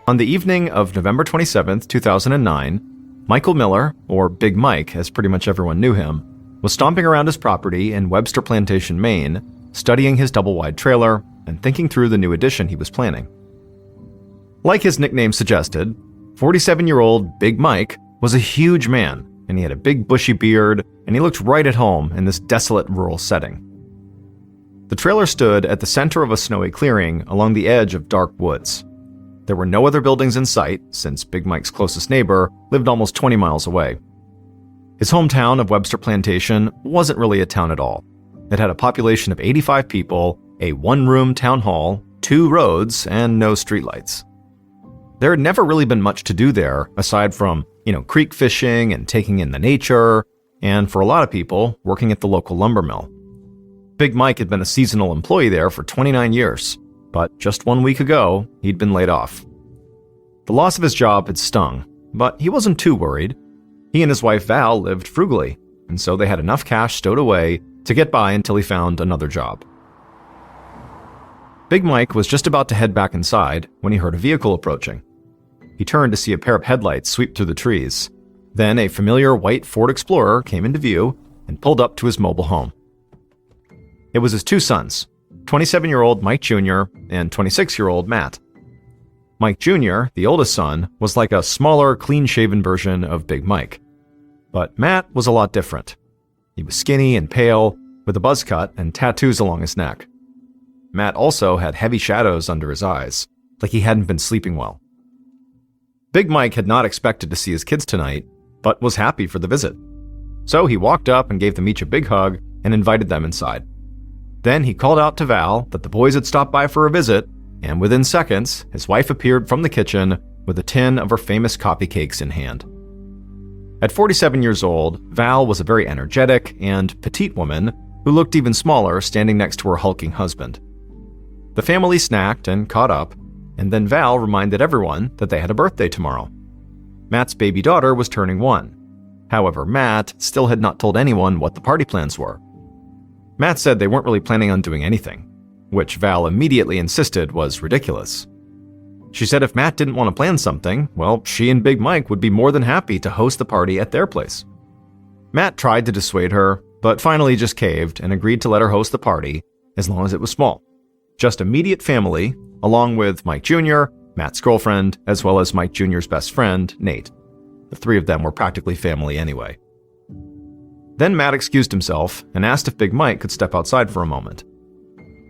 On the evening of November 27, 2009, Michael Miller, or Big Mike as pretty much everyone knew him, was stomping around his property in Webster Plantation, Maine, studying his double-wide trailer and thinking through the new addition he was planning. Like his nickname suggested, 47-year-old Big Mike was a huge man, and he had a big bushy beard, and he looked right at home in this desolate rural setting. The trailer stood at the center of a snowy clearing along the edge of dark woods. There were no other buildings in sight, since Big Mike's closest neighbor lived almost 20 miles away. His hometown of Webster Plantation wasn't really a town at all. It had a population of 85 people, a one-room town hall, 2 roads, and no streetlights. There had never really been much to do there, aside from, creek fishing and taking in the nature, and for a lot of people, working at the local lumber mill. Big Mike had been a seasonal employee there for 29 years, but just 1 week ago, he'd been laid off. The loss of his job had stung, but he wasn't too worried. He and his wife Val lived frugally, and so they had enough cash stowed away to get by until he found another job. Big Mike was just about to head back inside when he heard a vehicle approaching. He turned to see a pair of headlights sweep through the trees. Then a familiar white Ford Explorer came into view and pulled up to his mobile home. It was his 2 sons, 27-year-old Mike Jr. and 26-year-old Matt. Mike Jr., the oldest son, was like a smaller, clean-shaven version of Big Mike. But Matt was a lot different. He was skinny and pale, with a buzz cut and tattoos along his neck. Matt also had heavy shadows under his eyes, like he hadn't been sleeping well. Big Mike had not expected to see his kids tonight, but was happy for the visit. So he walked up and gave them each a big hug and invited them inside. Then he called out to Val that the boys had stopped by for a visit, and within seconds, his wife appeared from the kitchen with a tin of her famous coffee cakes in hand. At 47 years old, Val was a very energetic and petite woman who looked even smaller standing next to her hulking husband. The family snacked and caught up, and then Val reminded everyone that they had a birthday tomorrow. Matt's baby daughter was turning 1. However, Matt still had not told anyone what the party plans were. Matt said they weren't really planning on doing anything, which Val immediately insisted was ridiculous. She said if Matt didn't want to plan something, well, she and Big Mike would be more than happy to host the party at their place. Matt tried to dissuade her, but finally just caved and agreed to let her host the party as long as it was small. Just immediate family, along with Mike Jr., Matt's girlfriend, as well as Mike Jr.'s best friend, Nate. The 3 of them were practically family anyway. Then Matt excused himself and asked if Big Mike could step outside for a moment.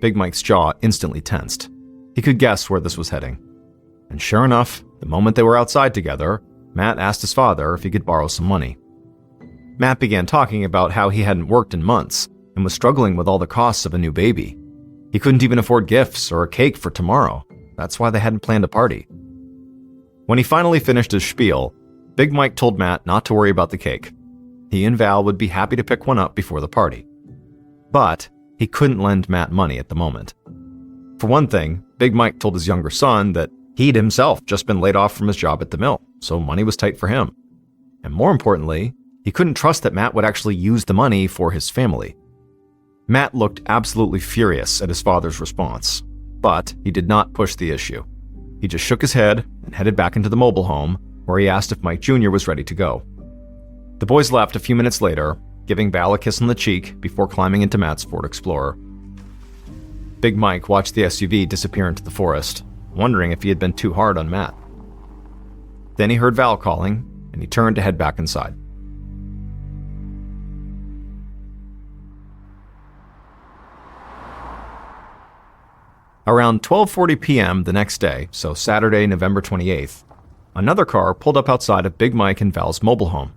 Big Mike's jaw instantly tensed. He could guess where this was heading. And sure enough, the moment they were outside together, Matt asked his father if he could borrow some money. Matt began talking about how he hadn't worked in months and was struggling with all the costs of a new baby. He couldn't even afford gifts or a cake for tomorrow. That's why they hadn't planned a party. When he finally finished his spiel, Big Mike told Matt not to worry about the cake. He and Val would be happy to pick one up before the party. But he couldn't lend Matt money at the moment. For one thing, Big Mike told his younger son that he'd himself just been laid off from his job at the mill, so money was tight for him. And more importantly, he couldn't trust that Matt would actually use the money for his family. Matt looked absolutely furious at his father's response, but he did not push the issue. He just shook his head and headed back into the mobile home, where he asked if Mike Jr. was ready to go. The boys left a few minutes later, giving Val a kiss on the cheek before climbing into Matt's Ford Explorer. Big Mike watched the SUV disappear into the forest, wondering if he had been too hard on Matt. Then he heard Val calling, and he turned to head back inside. Around 12:40 p.m. the next day, so Saturday, November 28th, another car pulled up outside of Big Mike and Val's mobile home.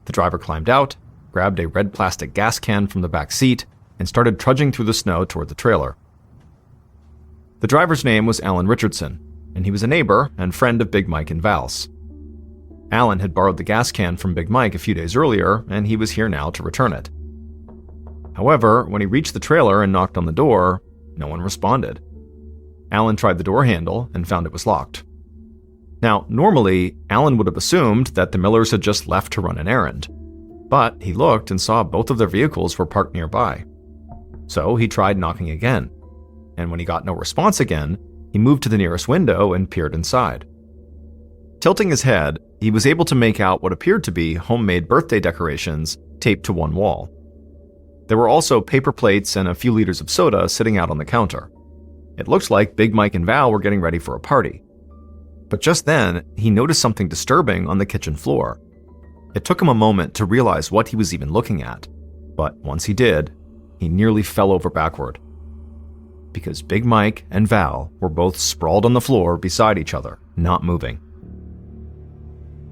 The driver climbed out, grabbed a red plastic gas can from the back seat, and started trudging through the snow toward the trailer. The driver's name was Alan Richardson, and he was a neighbor and friend of Big Mike and Val's. Alan had borrowed the gas can from Big Mike a few days earlier, and he was here now to return it. However, when he reached the trailer and knocked on the door, no one responded. Alan tried the door handle and found it was locked. Now, normally, Alan would have assumed that the Millers had just left to run an errand, but he looked and saw both of their vehicles were parked nearby. So he tried knocking again, and when he got no response again, he moved to the nearest window and peered inside. Tilting his head, he was able to make out what appeared to be homemade birthday decorations taped to one wall. There were also paper plates and a few liters of soda sitting out on the counter. It looked like Big Mike and Val were getting ready for a party. But just then, he noticed something disturbing on the kitchen floor. It took him a moment to realize what he was even looking at, but once he did, he nearly fell over backward. Because Big Mike and Val were both sprawled on the floor beside each other, not moving.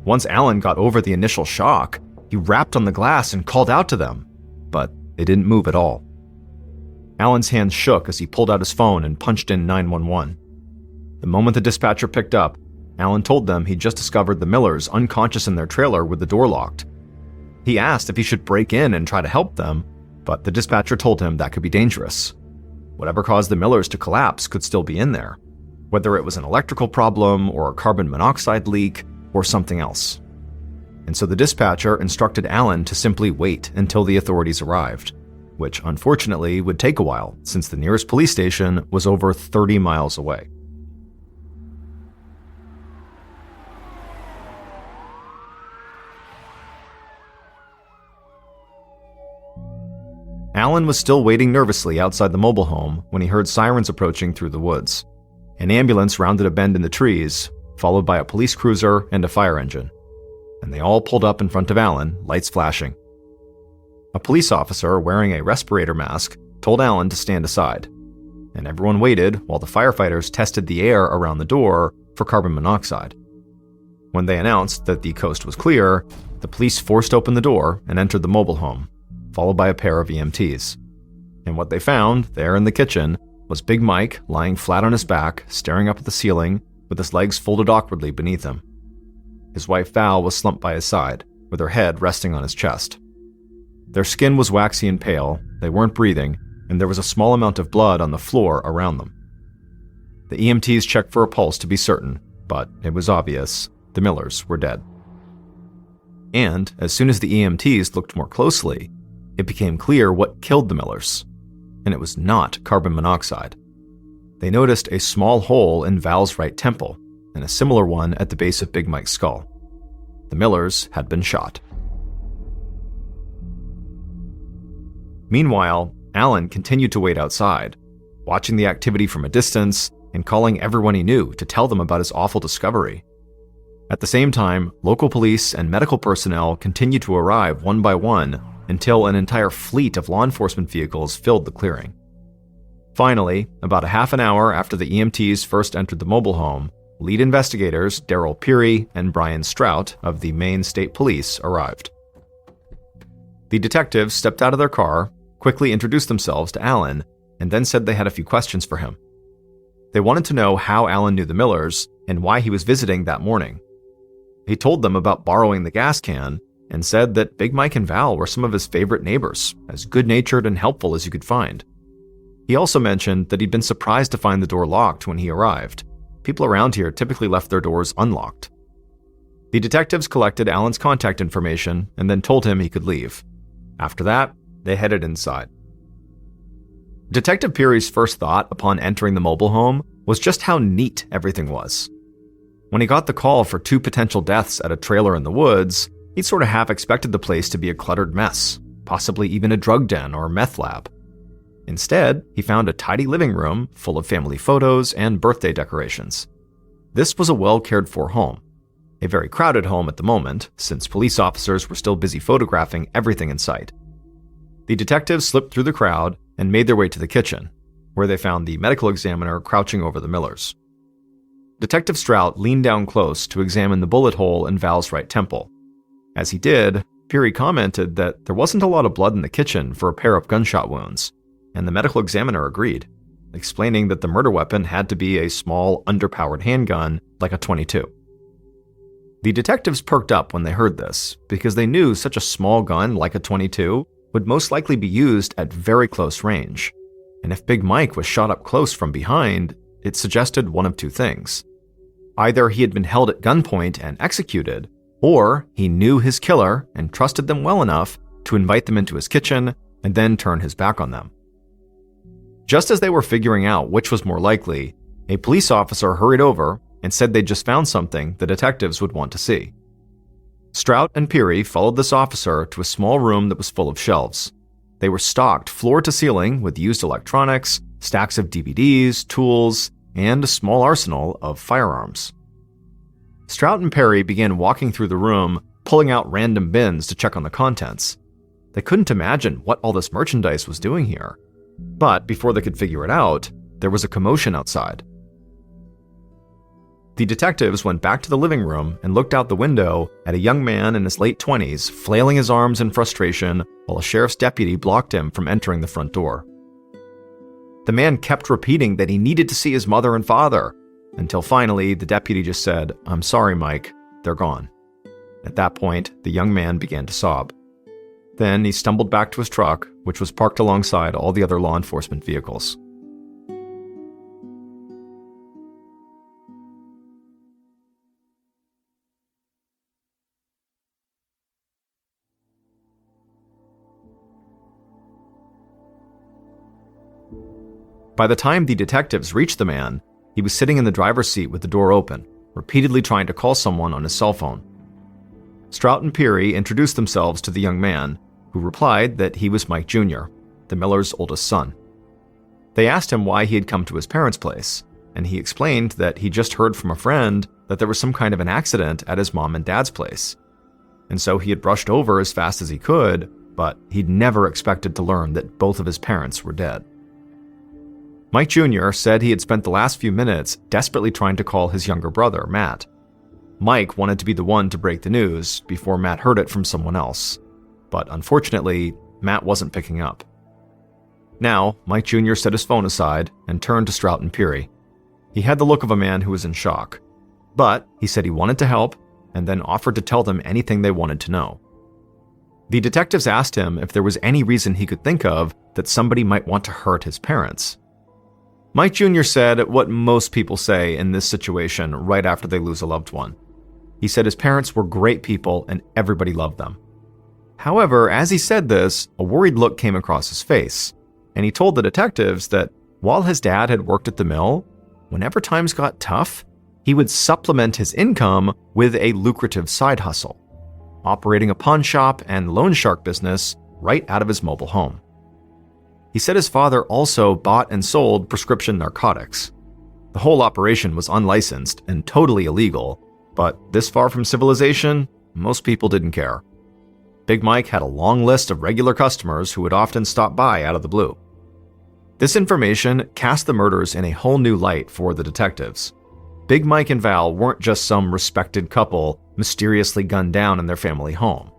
Once Alan got over the initial shock, he rapped on the glass and called out to them, but they didn't move at all. Alan's hands shook as he pulled out his phone and punched in 911. The moment the dispatcher picked up, Alan told them he'd just discovered the Millers unconscious in their trailer with the door locked. He asked if he should break in and try to help them, but the dispatcher told him that could be dangerous. Whatever caused the Millers to collapse could still be in there, whether it was an electrical problem or a carbon monoxide leak or something else. And so the dispatcher instructed Alan to simply wait until the authorities arrived, which unfortunately would take a while since the nearest police station was over 30 miles away. Alan was still waiting nervously outside the mobile home when he heard sirens approaching through the woods. An ambulance rounded a bend in the trees, followed by a police cruiser and a fire engine. And they all pulled up in front of Alan, lights flashing. A police officer wearing a respirator mask told Alan to stand aside, and everyone waited while the firefighters tested the air around the door for carbon monoxide. When they announced that the coast was clear, the police forced open the door and entered the mobile home, followed by a pair of EMTs. And what they found, there in the kitchen, was Big Mike lying flat on his back, staring up at the ceiling, with his legs folded awkwardly beneath him. His wife Val was slumped by his side, with her head resting on his chest. Their skin was waxy and pale, they weren't breathing, and there was a small amount of blood on the floor around them. The EMTs checked for a pulse to be certain, but it was obvious the Millers were dead. And as soon as the EMTs looked more closely, it became clear what killed the Millers, and it was not carbon monoxide. They noticed a small hole in Val's right temple, and a similar one at the base of Big Mike's skull. The Millers had been shot. Meanwhile, Alan continued to wait outside, watching the activity from a distance and calling everyone he knew to tell them about his awful discovery. At the same time, local police and medical personnel continued to arrive one by one until an entire fleet of law enforcement vehicles filled the clearing. Finally, about a half an hour after the EMTs first entered the mobile home, lead investigators Daryl Peary and Brian Strout of the Maine State Police arrived. The detectives stepped out of their car, quickly introduced themselves to Alan, and then said they had a few questions for him. They wanted to know how Alan knew the Millers and why he was visiting that morning. He told them about borrowing the gas can and said that Big Mike and Val were some of his favorite neighbors, as good-natured and helpful as you could find. He also mentioned that he'd been surprised to find the door locked when he arrived. People around here typically left their doors unlocked. The detectives collected Alan's contact information and then told him he could leave. After that, they headed inside. Detective Peary's first thought upon entering the mobile home was just how neat everything was. When he got the call for 2 potential deaths at a trailer in the woods, he'd sort of half expected the place to be a cluttered mess, possibly even a drug den or meth lab. Instead, he found a tidy living room full of family photos and birthday decorations. This was a well-cared-for home, a very crowded home at the moment, since police officers were still busy photographing everything in sight. The detectives slipped through the crowd and made their way to the kitchen, where they found the medical examiner crouching over the Millers. Detective Strout leaned down close to examine the bullet hole in Val's right temple. As he did, Peary commented that there wasn't a lot of blood in the kitchen for a pair of gunshot wounds, and the medical examiner agreed, explaining that the murder weapon had to be a small, underpowered handgun like a .22. The detectives perked up when they heard this, because they knew such a small gun like a .22 would most likely be used at very close range, and if Big Mike was shot up close from behind, it suggested one of two things. Either he had been held at gunpoint and executed, or he knew his killer and trusted them well enough to invite them into his kitchen and then turn his back on them. Just as they were figuring out which was more likely, A police officer hurried over and said they'd just found something the detectives would want to see. Strout and Peary followed this officer to a small room that was full of shelves. They were stocked floor to ceiling with used electronics, stacks of DVDs, tools, and a small arsenal of firearms. Strout and Perry began walking through the room, pulling out random bins to check on the contents. They couldn't imagine what all this merchandise was doing here. But before they could figure it out, there was a commotion outside. The detectives went back to the living room and looked out the window at a young man in his late 20s flailing his arms in frustration while a sheriff's deputy blocked him from entering the front door. The man kept repeating that he needed to see his mother and father, until finally the deputy just said, "I'm sorry, Mike, they're gone." At that point, the young man began to sob. Then he stumbled back to his truck, which was parked alongside all the other law enforcement vehicles. By the time the detectives reached the man, he was sitting in the driver's seat with the door open, repeatedly trying to call someone on his cell phone. Strout and Peary introduced themselves to the young man, who replied that he was Mike Jr., the Millers' oldest son. They asked him why he had come to his parents' place, and he explained that he just heard from a friend that there was some kind of an accident at his mom and dad's place. And so he had brushed over as fast as he could, but he'd never expected to learn that both of his parents were dead. Mike Jr. said he had spent the last few minutes desperately trying to call his younger brother, Matt. Mike wanted to be the one to break the news before Matt heard it from someone else, but unfortunately, Matt wasn't picking up. Now, Mike Jr. set his phone aside and turned to Strout and Peary. He had the look of a man who was in shock, but he said he wanted to help and then offered to tell them anything they wanted to know. The detectives asked him if there was any reason he could think of that somebody might want to hurt his parents. Mike Jr. said what most people say in this situation right after they lose a loved one. He said his parents were great people and everybody loved them. However, as he said this, a worried look came across his face, and he told the detectives that while his dad had worked at the mill, whenever times got tough, he would supplement his income with a lucrative side hustle, operating a pawn shop and loan shark business right out of his mobile home. He said his father also bought and sold prescription narcotics. The whole operation was unlicensed and totally illegal, but this far from civilization, most people didn't care. Big Mike had a long list of regular customers who would often stop by out of the blue. This information cast the murders in a whole new light for the detectives. Big Mike and Val weren't just some respected couple mysteriously gunned down in their family home.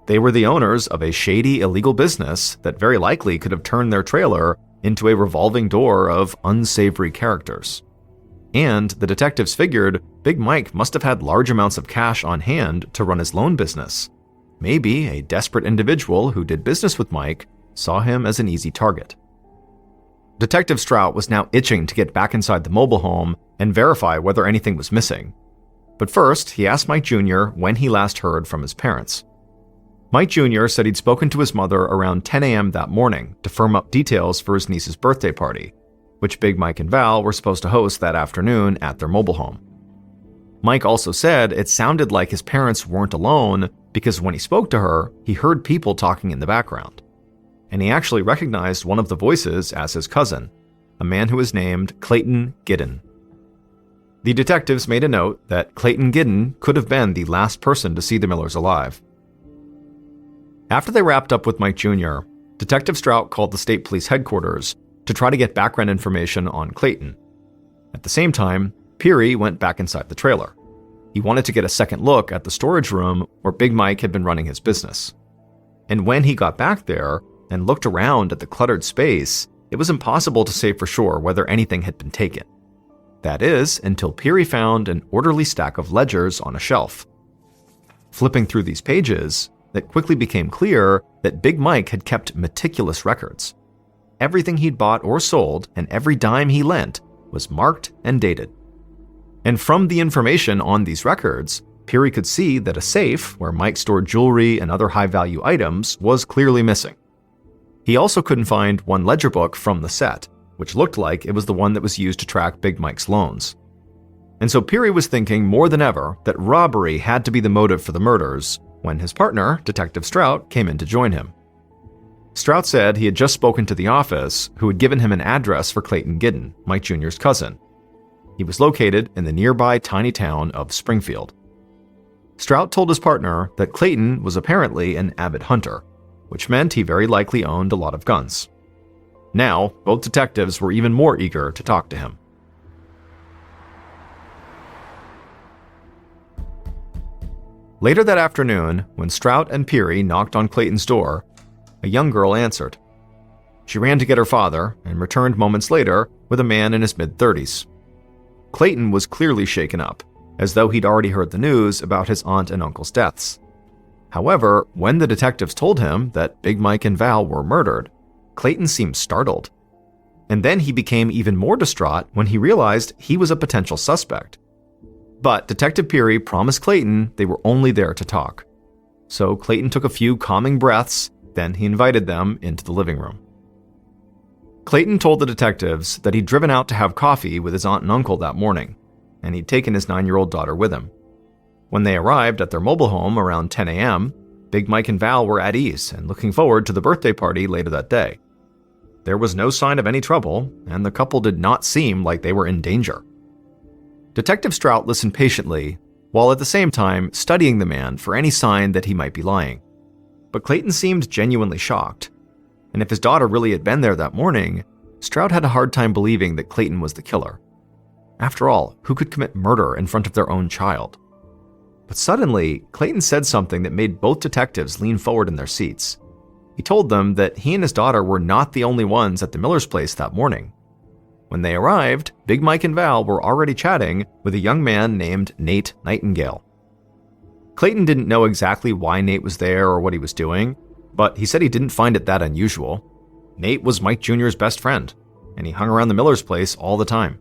They were the owners of a shady, illegal business that very likely could have turned their trailer into a revolving door of unsavory characters. And the detectives figured Big Mike must have had large amounts of cash on hand to run his loan business. Maybe a desperate individual who did business with Mike saw him as an easy target. Detective Strout was now itching to get back inside the mobile home and verify whether anything was missing. But first, he asked Mike Jr. when he last heard from his parents. Mike Jr. said he'd spoken to his mother around 10 a.m. that morning to firm up details for his niece's birthday party, which Big Mike and Val were supposed to host that afternoon at their mobile home. Mike also said it sounded like his parents weren't alone because when he spoke to her, he heard people talking in the background. And he actually recognized one of the voices as his cousin, a man who was named Clayton Giddon. The detectives made a note that Clayton Giddon could have been the last person to see the Millers alive. After they wrapped up with Mike Jr., Detective Strout called the state police headquarters to try to get background information on Clayton. At the same time, Peary went back inside the trailer. He wanted to get a second look at the storage room where Big Mike had been running his business. And when he got back there and looked around at the cluttered space, it was impossible to say for sure whether anything had been taken. That is, until Peary found an orderly stack of ledgers on a shelf. Flipping through these pages, it quickly became clear that Big Mike had kept meticulous records. Everything he'd bought or sold and every dime he lent was marked and dated. And from the information on these records, Peary could see that a safe where Mike stored jewelry and other high-value items was clearly missing. He also couldn't find one ledger book from the set, which looked like it was the one that was used to track Big Mike's loans. And so Peary was thinking more than ever that robbery had to be the motive for the murders when his partner, Detective Strout, came in to join him. Strout said he had just spoken to the office, who had given him an address for Clayton Giddon, Mike Jr.'s cousin. He was located in the nearby tiny town of Springfield. Strout told his partner that Clayton was apparently an avid hunter, which meant he very likely owned a lot of guns. Now, both detectives were even more eager to talk to him. Later that afternoon, when Strout and Peary knocked on Clayton's door, a young girl answered. She ran to get her father and returned moments later with a man in his mid-30s. Clayton was clearly shaken up, as though he'd already heard the news about his aunt and uncle's deaths. However, when the detectives told him that Big Mike and Val were murdered, Clayton seemed startled. And then he became even more distraught when he realized he was a potential suspect. But Detective Peary promised Clayton they were only there to talk. So Clayton took a few calming breaths, then he invited them into the living room. Clayton told the detectives that he'd driven out to have coffee with his aunt and uncle that morning, and he'd taken his 9-year-old daughter with him. When they arrived at their mobile home around 10 a.m., Big Mike and Val were at ease and looking forward to the birthday party later that day. There was no sign of any trouble, and the couple did not seem like they were in danger. Detective Strout listened patiently, while at the same time studying the man for any sign that he might be lying. But Clayton seemed genuinely shocked. And if his daughter really had been there that morning, Strout had a hard time believing that Clayton was the killer. After all, who could commit murder in front of their own child? But suddenly, Clayton said something that made both detectives lean forward in their seats. He told them that he and his daughter were not the only ones at the Miller's place that morning. When they arrived, Big Mike and Val were already chatting with a young man named Nate Nightingale. Clayton didn't know exactly why Nate was there or what he was doing, but he said he didn't find it that unusual. Nate was Mike Jr.'s best friend, and he hung around the Miller's place all the time.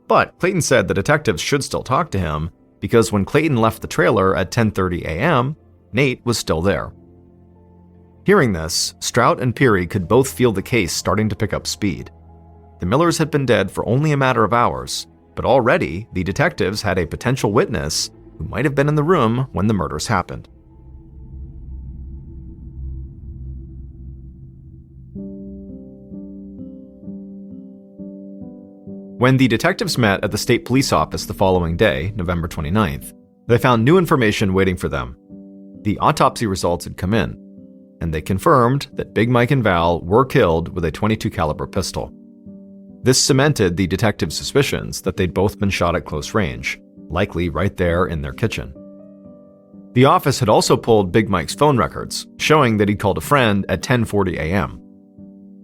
But Clayton said the detectives should still talk to him, because when Clayton left the trailer at 10:30 a.m., Nate was still there. Hearing this, Strout and Peary could both feel the case starting to pick up speed. The Millers had been dead for only a matter of hours, but already the detectives had a potential witness who might have been in the room when the murders happened. When the detectives met at the state police office the following day, November 29th, they found new information waiting for them. The autopsy results had come in, and they confirmed that Big Mike and Val were killed with a .22 caliber pistol. This cemented the detectives' suspicions that they'd both been shot at close range, likely right there in their kitchen. The office had also pulled Big Mike's phone records, showing that he'd called a friend at 10:40 a.m.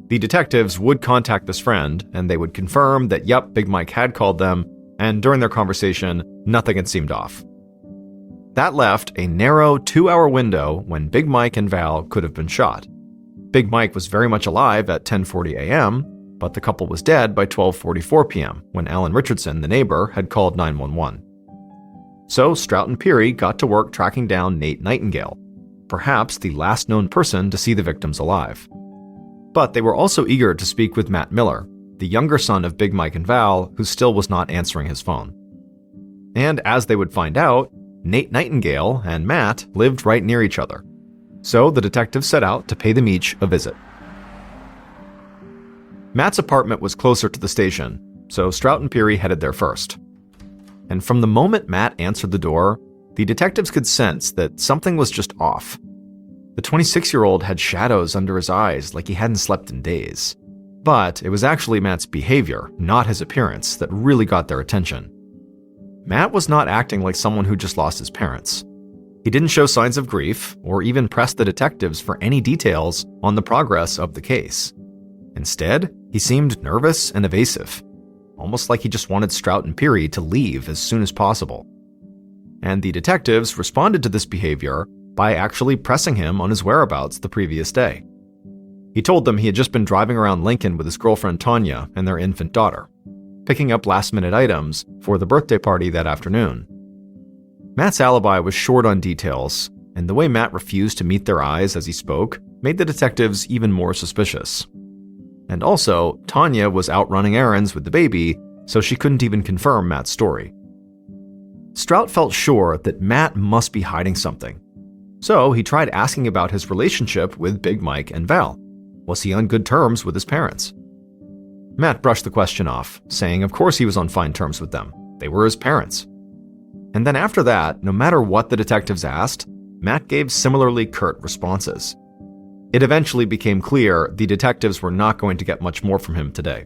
The detectives would contact this friend, and they would confirm that yep, Big Mike had called them, and during their conversation, nothing had seemed off. That left a narrow 2-hour window when Big Mike and Val could have been shot. Big Mike was very much alive at 10:40 a.m., but the couple was dead by 12:44 p.m. when Alan Richardson, the neighbor, had called 911. So Strout and Peary got to work tracking down Nate Nightingale, perhaps the last known person to see the victims alive. But they were also eager to speak with Matt Miller, the younger son of Big Mike and Val, who still was not answering his phone. And as they would find out, Nate Nightingale and Matt lived right near each other. So the detectives set out to pay them each a visit. Matt's apartment was closer to the station, so Strout and Peary headed there first. And from the moment Matt answered the door, the detectives could sense that something was just off. The 26-year-old had shadows under his eyes like he hadn't slept in days. But it was actually Matt's behavior, not his appearance, that really got their attention. Matt was not acting like someone who just lost his parents. He didn't show signs of grief or even press the detectives for any details on the progress of the case. Instead, he seemed nervous and evasive, almost like he just wanted Strout and Peary to leave as soon as possible. And the detectives responded to this behavior by actually pressing him on his whereabouts the previous day. He told them he had just been driving around Lincoln with his girlfriend Tanya and their infant daughter, picking up last-minute items for the birthday party that afternoon. Matt's alibi was short on details, and the way Matt refused to meet their eyes as he spoke made the detectives even more suspicious. And also, Tanya was out running errands with the baby, so she couldn't even confirm Matt's story. Strout felt sure that Matt must be hiding something. So he tried asking about his relationship with Big Mike and Val. Was he on good terms with his parents? Matt brushed the question off, saying of course he was on fine terms with them. They were his parents. And then after that, no matter what the detectives asked, Matt gave similarly curt responses. It eventually became clear the detectives were not going to get much more from him today.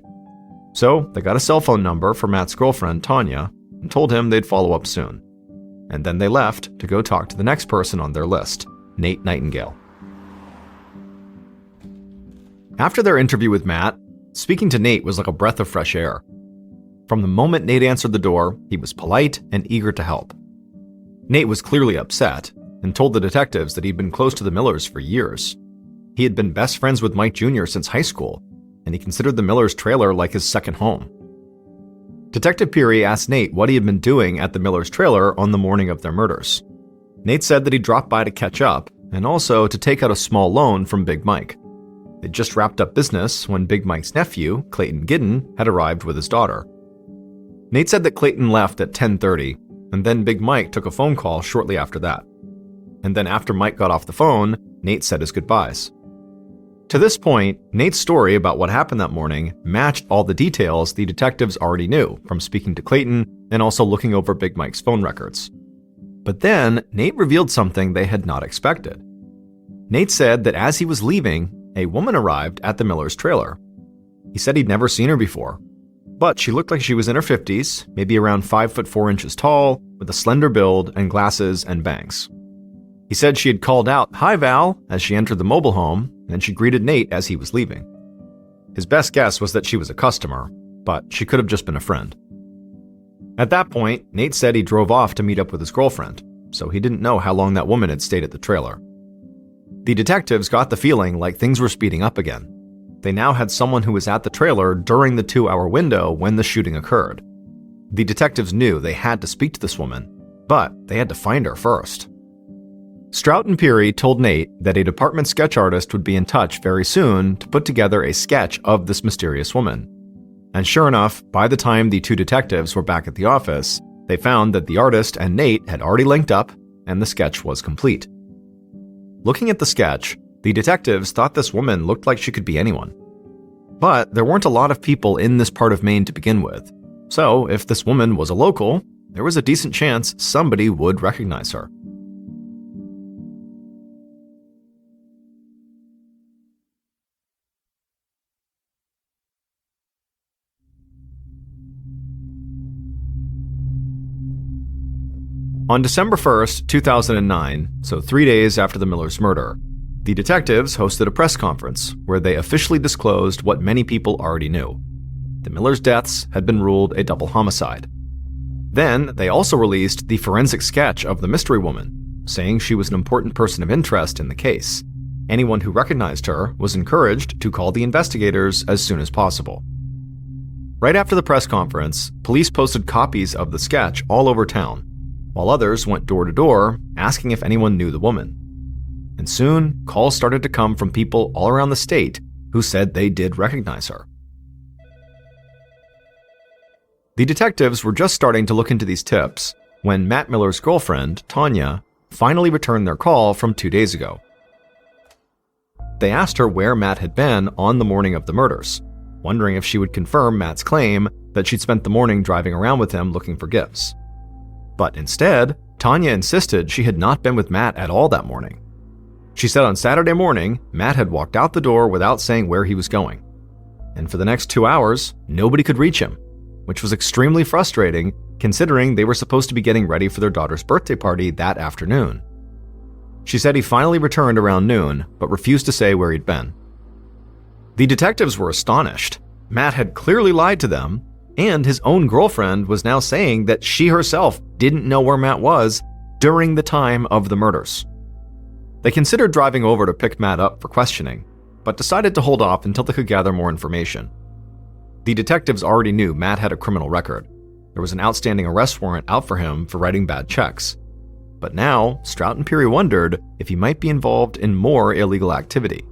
So they got a cell phone number for Matt's girlfriend, Tanya, and told him they'd follow up soon. And then they left to go talk to the next person on their list, Nate Nightingale. After their interview with Matt, speaking to Nate was like a breath of fresh air. From the moment Nate answered the door, he was polite and eager to help. Nate was clearly upset and told the detectives that he'd been close to the Millers for years. He had been best friends with Mike Jr. since high school, and he considered the Millers' trailer like his second home. Detective Peary asked Nate what he had been doing at the Millers' trailer on the morning of their murders. Nate said that he dropped by to catch up and also to take out a small loan from Big Mike. They'd just wrapped up business when Big Mike's nephew, Clayton Giddon, had arrived with his daughter. Nate said that Clayton left at 10:30, and then Big Mike took a phone call shortly after that. And then after Mike got off the phone, Nate said his goodbyes. To this point, Nate's story about what happened that morning matched all the details the detectives already knew from speaking to Clayton and also looking over Big Mike's phone records. But then, Nate revealed something they had not expected. Nate said that as he was leaving, a woman arrived at the Millers' trailer. He said he'd never seen her before, but she looked like she was in her 50s, maybe around 5'4" tall, with a slender build and glasses and bangs. He said she had called out, "Hi, Val," as she entered the mobile home, and she greeted Nate as he was leaving. His best guess was that she was a customer, but she could have just been a friend. At that point, Nate said he drove off to meet up with his girlfriend, so he didn't know how long that woman had stayed at the trailer. The detectives got the feeling like things were speeding up again. They now had someone who was at the trailer during the 2-hour window when the shooting occurred. The detectives knew they had to speak to this woman, but they had to find her first. Strout and Peary told Nate that a department sketch artist would be in touch very soon to put together a sketch of this mysterious woman. And sure enough, by the time the two detectives were back at the office, they found that the artist and Nate had already linked up, and the sketch was complete. Looking at the sketch, the detectives thought this woman looked like she could be anyone. But there weren't a lot of people in this part of Maine to begin with, so if this woman was a local, there was a decent chance somebody would recognize her. On December 1st, 2009, so 3 days after the Millers' murder, the detectives hosted a press conference where they officially disclosed what many people already knew. The Millers' deaths had been ruled a double homicide. Then, they also released the forensic sketch of the mystery woman, saying she was an important person of interest in the case. Anyone who recognized her was encouraged to call the investigators as soon as possible. Right after the press conference, police posted copies of the sketch all over town, while others went door to door asking if anyone knew the woman. And soon, calls started to come from people all around the state who said they did recognize her. The detectives were just starting to look into these tips when Matt Miller's girlfriend, Tanya, finally returned their call from 2 days ago. They asked her where Matt had been on the morning of the murders, wondering if she would confirm Matt's claim that she'd spent the morning driving around with him looking for gifts. But instead, Tanya insisted she had not been with Matt at all that morning. She said on Saturday morning, Matt had walked out the door without saying where he was going. And for the next 2 hours, nobody could reach him, which was extremely frustrating considering they were supposed to be getting ready for their daughter's birthday party that afternoon. She said he finally returned around noon, but refused to say where he'd been. The detectives were astonished. Matt had clearly lied to them, and his own girlfriend was now saying that she herself didn't know where Matt was during the time of the murders. They considered driving over to pick Matt up for questioning, but decided to hold off until they could gather more information. The detectives already knew Matt had a criminal record. There was an outstanding arrest warrant out for him for writing bad checks. But now, Strout and Peary wondered if he might be involved in more illegal activity.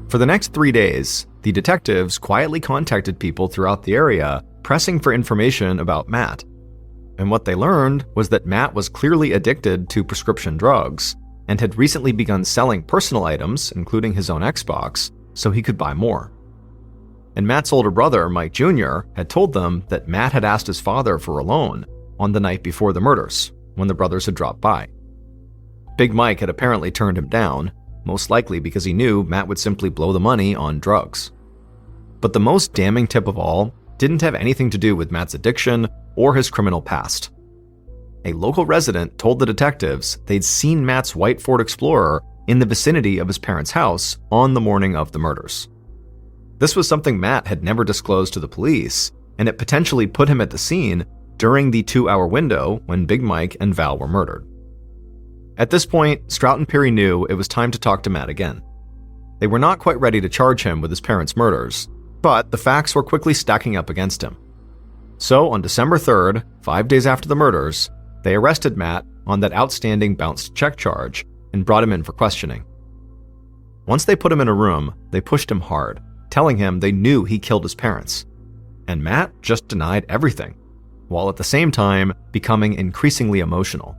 For the next 3 days, the detectives quietly contacted people throughout the area, pressing for information about Matt. And what they learned was that Matt was clearly addicted to prescription drugs and had recently begun selling personal items, including his own Xbox, so he could buy more. And Matt's older brother, Mike Jr., had told them that Matt had asked his father for a loan on the night before the murders, when the brothers had dropped by. Big Mike had apparently turned him down, most likely because he knew Matt would simply blow the money on drugs. But the most damning tip of all didn't have anything to do with Matt's addiction or his criminal past. A local resident told the detectives they'd seen Matt's white Ford Explorer in the vicinity of his parents' house on the morning of the murders. This was something Matt had never disclosed to the police, and it potentially put him at the scene during the 2-hour window when Big Mike and Val were murdered. At this point, Strout and Peary knew it was time to talk to Matt again. They were not quite ready to charge him with his parents' murders, but the facts were quickly stacking up against him. So on December 3rd, 5 days after the murders, they arrested Matt on that outstanding bounced check charge and brought him in for questioning. Once they put him in a room, they pushed him hard, telling him they knew he killed his parents. And Matt just denied everything, while at the same time becoming increasingly emotional.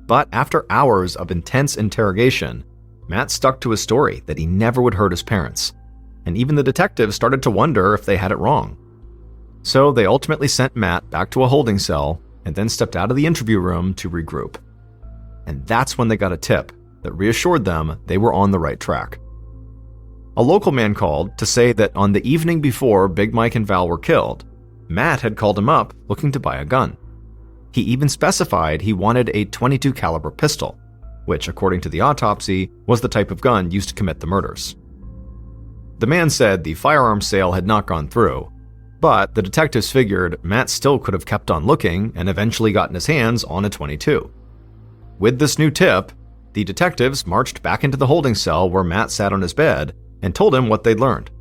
But after hours of intense interrogation, Matt stuck to his story that he never would hurt his parents, and even the detectives started to wonder if they had it wrong. So they ultimately sent Matt back to a holding cell and then stepped out of the interview room to regroup. And that's when they got a tip that reassured them they were on the right track. A local man called to say that on the evening before Big Mike and Val were killed, Matt had called him up looking to buy a gun. He even specified he wanted a .22 caliber pistol, which, according to the autopsy, was the type of gun used to commit the murders. The man said the firearms sale had not gone through, but the detectives figured Matt still could have kept on looking and eventually gotten his hands on a .22. With this new tip, the detectives marched back into the holding cell where Matt sat on his bed and told him what they'd learned.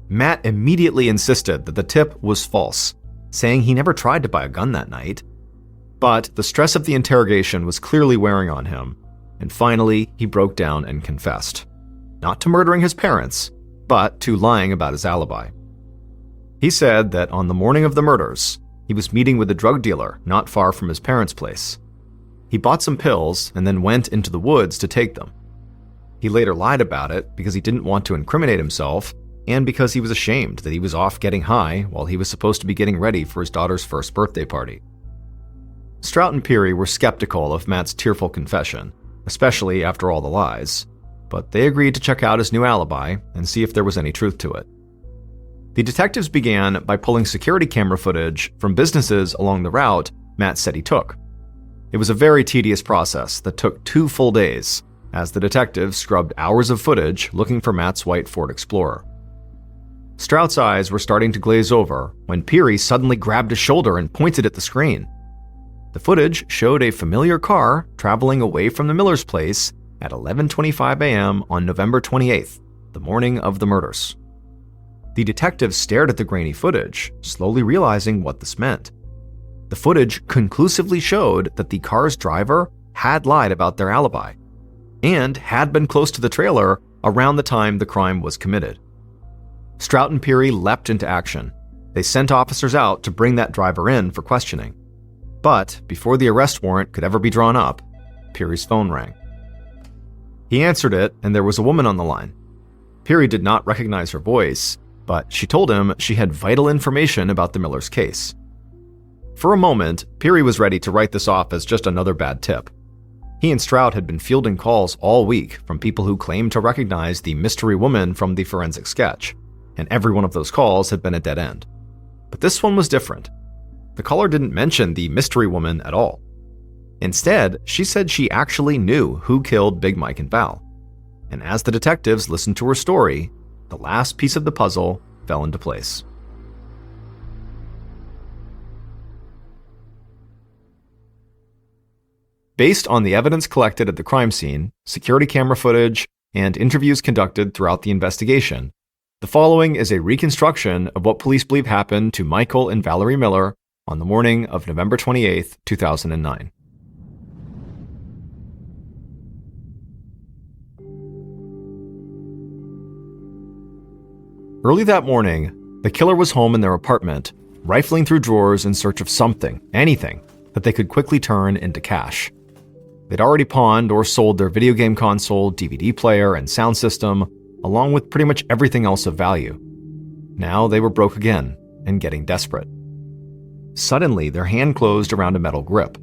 Matt immediately insisted that the tip was false, saying he never tried to buy a gun that night. But the stress of the interrogation was clearly wearing on him, and finally he broke down and confessed. Not to murdering his parents, but to lying about his alibi. He said that on the morning of the murders, he was meeting with a drug dealer not far from his parents' place. He bought some pills and then went into the woods to take them. He later lied about it because he didn't want to incriminate himself and because he was ashamed that he was off getting high while he was supposed to be getting ready for his daughter's first birthday party. Strout and Peary were skeptical of Matt's tearful confession, especially after all the lies, but they agreed to check out his new alibi and see if there was any truth to it. The detectives began by pulling security camera footage from businesses along the route Matt said he took. It was a very tedious process that took 2 full days, as the detectives scrubbed hours of footage looking for Matt's white Ford Explorer. Strout's eyes were starting to glaze over when Peary suddenly grabbed his shoulder and pointed at the screen. The footage showed a familiar car traveling away from the Miller's place at 11:25 a.m. on November 28th, the morning of the murders. The detectives stared at the grainy footage, slowly realizing what this meant. The footage conclusively showed that the car's driver had lied about their alibi and had been close to the trailer around the time the crime was committed. Strout and Peary leapt into action. They sent officers out to bring that driver in for questioning. But before the arrest warrant could ever be drawn up, Peary's phone rang. He answered it, and there was a woman on the line. Peary did not recognize her voice, but she told him she had vital information about the Miller's case. For a moment, Peary was ready to write this off as just another bad tip. He and Strout had been fielding calls all week from people who claimed to recognize the mystery woman from the forensic sketch, and every one of those calls had been a dead end. But this one was different. The caller didn't mention the mystery woman at all. Instead, she said she actually knew who killed Big Mike and Val. And as the detectives listened to her story, the last piece of the puzzle fell into place. Based on the evidence collected at the crime scene, security camera footage, and interviews conducted throughout the investigation, the following is a reconstruction of what police believe happened to Michael and Valerie Miller on the morning of November 28, 2009. Early that morning, the killer was home in their apartment, rifling through drawers in search of something, anything, that they could quickly turn into cash. They'd already pawned or sold their video game console, DVD player, and sound system, along with pretty much everything else of value. Now they were broke again and getting desperate. Suddenly, their hand closed around a metal grip.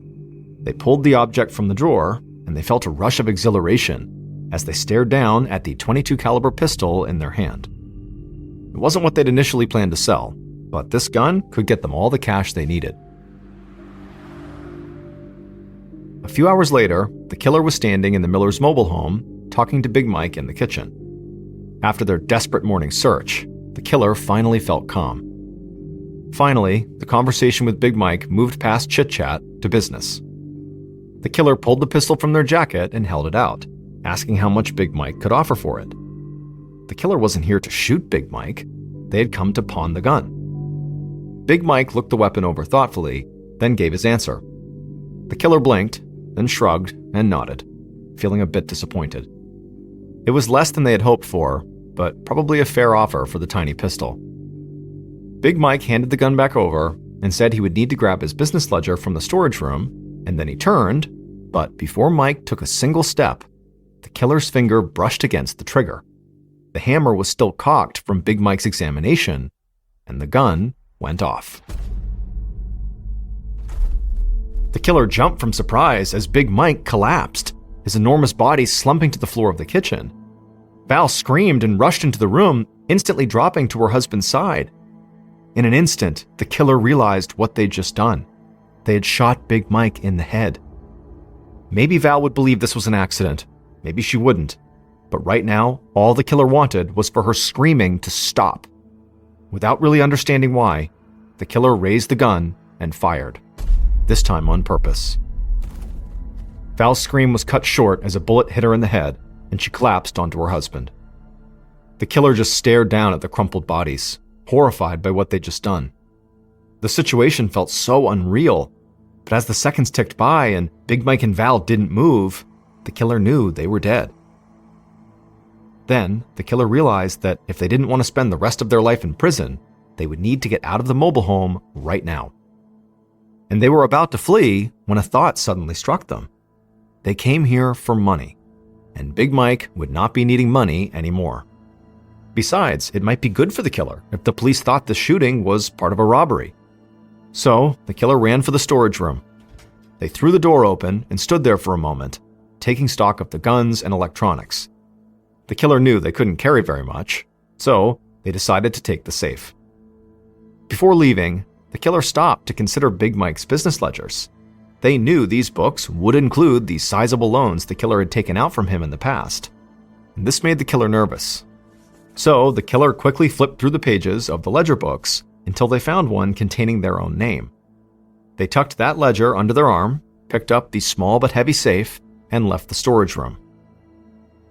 They pulled the object from the drawer, and they felt a rush of exhilaration as they stared down at the .22 caliber pistol in their hand. It wasn't what they'd initially planned to sell, but this gun could get them all the cash they needed. A few hours later, the killer was standing in the Millers' mobile home, talking to Big Mike in the kitchen. After their desperate morning search, the killer finally felt calm. Finally, the conversation with Big Mike moved past chit-chat to business. The killer pulled the pistol from their jacket and held it out, asking how much Big Mike could offer for it. The killer wasn't here to shoot Big Mike. They had come to pawn the gun. Big Mike looked the weapon over thoughtfully, then gave his answer. The killer blinked, then shrugged and nodded, feeling a bit disappointed. It was less than they had hoped for, but probably a fair offer for the tiny pistol. Big Mike handed the gun back over and said he would need to grab his business ledger from the storage room, and then he turned, but before Mike took a single step, the killer's finger brushed against the trigger. The hammer was still cocked from Big Mike's examination, and the gun went off. The killer jumped from surprise as Big Mike collapsed, his enormous body slumping to the floor of the kitchen. Val screamed and rushed into the room, instantly dropping to her husband's side. In an instant, the killer realized what they'd just done. They had shot Big Mike in the head. Maybe Val would believe this was an accident. Maybe she wouldn't. But right now, all the killer wanted was for her screaming to stop. Without really understanding why, the killer raised the gun and fired, this time on purpose. Val's scream was cut short as a bullet hit her in the head, and she collapsed onto her husband. The killer just stared down at the crumpled bodies, horrified by what they'd just done. The situation felt so unreal, but as the seconds ticked by and Big Mike and Val didn't move, the killer knew they were dead. Then, the killer realized that if they didn't want to spend the rest of their life in prison, they would need to get out of the mobile home right now. And they were about to flee when a thought suddenly struck them. They came here for money, and Big Mike would not be needing money anymore. Besides, it might be good for the killer if the police thought the shooting was part of a robbery. So, the killer ran for the storage room. They threw the door open and stood there for a moment, taking stock of the guns and electronics. The killer knew they couldn't carry very much, so they decided to take the safe. Before leaving, the killer stopped to consider Big Mike's business ledgers. They knew these books would include the sizable loans the killer had taken out from him in the past. And this made the killer nervous. So the killer quickly flipped through the pages of the ledger books until they found one containing their own name. They tucked that ledger under their arm, picked up the small but heavy safe, and left the storage room.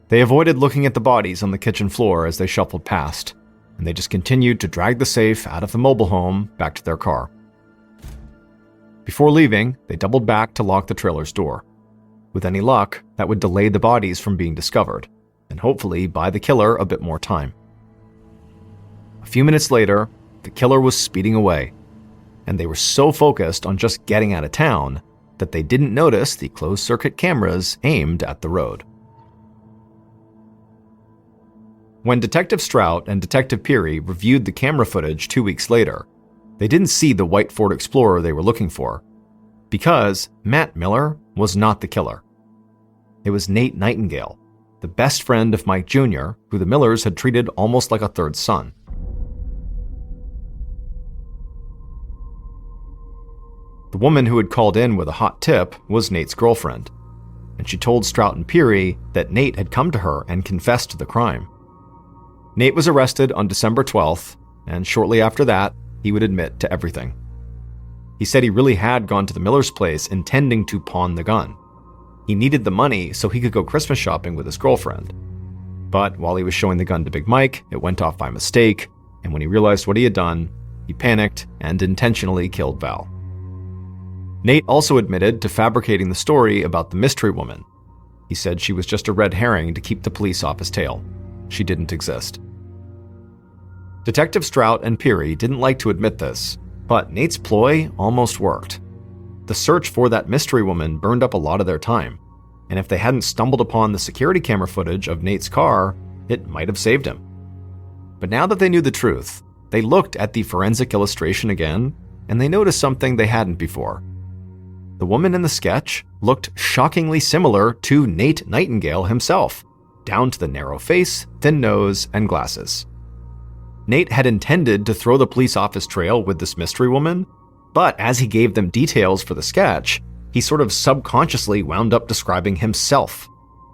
They avoided looking at the bodies on the kitchen floor as they shuffled past, and they just continued to drag the safe out of the mobile home back to their car. Before leaving, they doubled back to lock the trailer's door. With any luck, that would delay the bodies from being discovered, and hopefully buy the killer a bit more time. A few minutes later, the killer was speeding away, and they were so focused on just getting out of town that they didn't notice the closed-circuit cameras aimed at the road. When Detective Strout and Detective Peary reviewed the camera footage 2 weeks later, they didn't see the white Ford Explorer they were looking for, because Matt Miller was not the killer. It was Nate Nightingale, the best friend of Mike Jr., who the Millers had treated almost like a third son. The woman who had called in with a hot tip was Nate's girlfriend, and she told Strout and Peary that Nate had come to her and confessed to the crime. Nate was arrested on December 12th, and shortly after that, he would admit to everything. He said he really had gone to the Miller's place intending to pawn the gun. He needed the money so he could go Christmas shopping with his girlfriend. But while he was showing the gun to Big Mike, it went off by mistake, and when he realized what he had done, he panicked and intentionally killed Val. Nate also admitted to fabricating the story about the mystery woman. He said she was just a red herring to keep the police off his tail. She didn't exist. Detective Strout and Peary didn't like to admit this, but Nate's ploy almost worked. The search for that mystery woman burned up a lot of their time, and if they hadn't stumbled upon the security camera footage of Nate's car, it might have saved him. But now that they knew the truth, they looked at the forensic illustration again, and they noticed something they hadn't before. The woman in the sketch looked shockingly similar to Nate Nightingale himself, down to the narrow face, thin nose, and glasses. Nate had intended to throw the police off his trail with this mystery woman, but as he gave them details for the sketch, he sort of subconsciously wound up describing himself.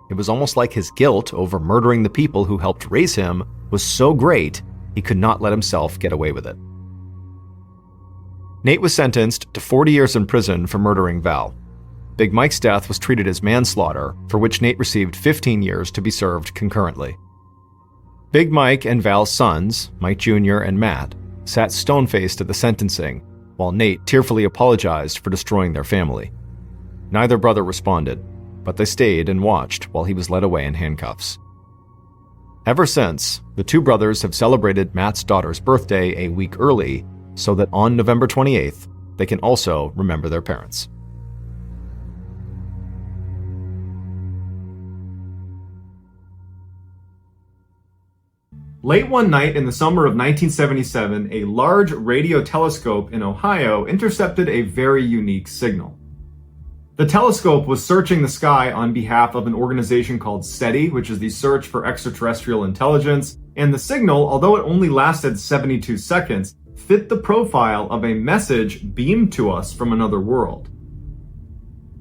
It was almost like his guilt over murdering the people who helped raise him was so great, he could not let himself get away with it. Nate was sentenced to 40 years in prison for murdering Val. Big Mike's death was treated as manslaughter, for which Nate received 15 years to be served concurrently. Big Mike and Val's sons, Mike Jr. and Matt, sat stone-faced at the sentencing, while Nate tearfully apologized for destroying their family. Neither brother responded, but they stayed and watched while he was led away in handcuffs. Ever since, the two brothers have celebrated Matt's daughter's birthday a week early so that on November 28th, they can also remember their parents. Late one night in the summer of 1977, a large radio telescope in Ohio intercepted a very unique signal. The telescope was searching the sky on behalf of an organization called SETI, which is the Search for Extraterrestrial Intelligence, and the signal, although it only lasted 72 seconds, fit the profile of a message beamed to us from another world.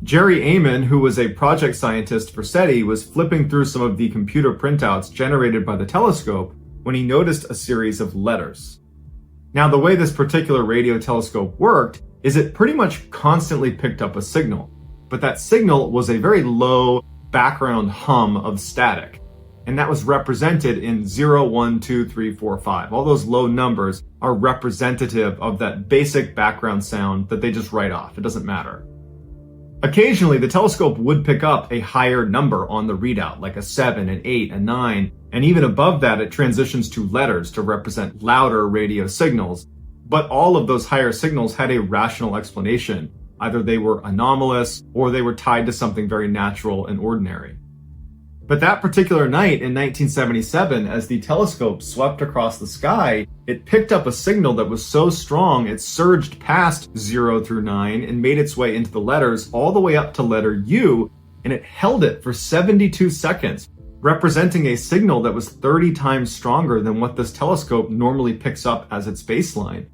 Jerry Amon, who was a project scientist for SETI, was flipping through some of the computer printouts generated by the telescope when he noticed a series of letters. Now, the way this particular radio telescope worked is it pretty much constantly picked up a signal, but that signal was a very low background hum of static, and that was represented in 0, 1, 2, 3, 4, 5. All those low numbers are representative of that basic background sound that they just write off. It doesn't matter. Occasionally, the telescope would pick up a higher number on the readout, like a 7, an 8, a 9, and even above that, it transitions to letters to represent louder radio signals. But all of those higher signals had a rational explanation. Either they were anomalous or they were tied to something very natural and ordinary. But that particular night in 1977, as the telescope swept across the sky, it picked up a signal that was so strong it surged past 0 through 9 and made its way into the letters all the way up to letter U, and it held it for 72 seconds, representing a signal that was 30 times stronger than what this telescope normally picks up as its baseline.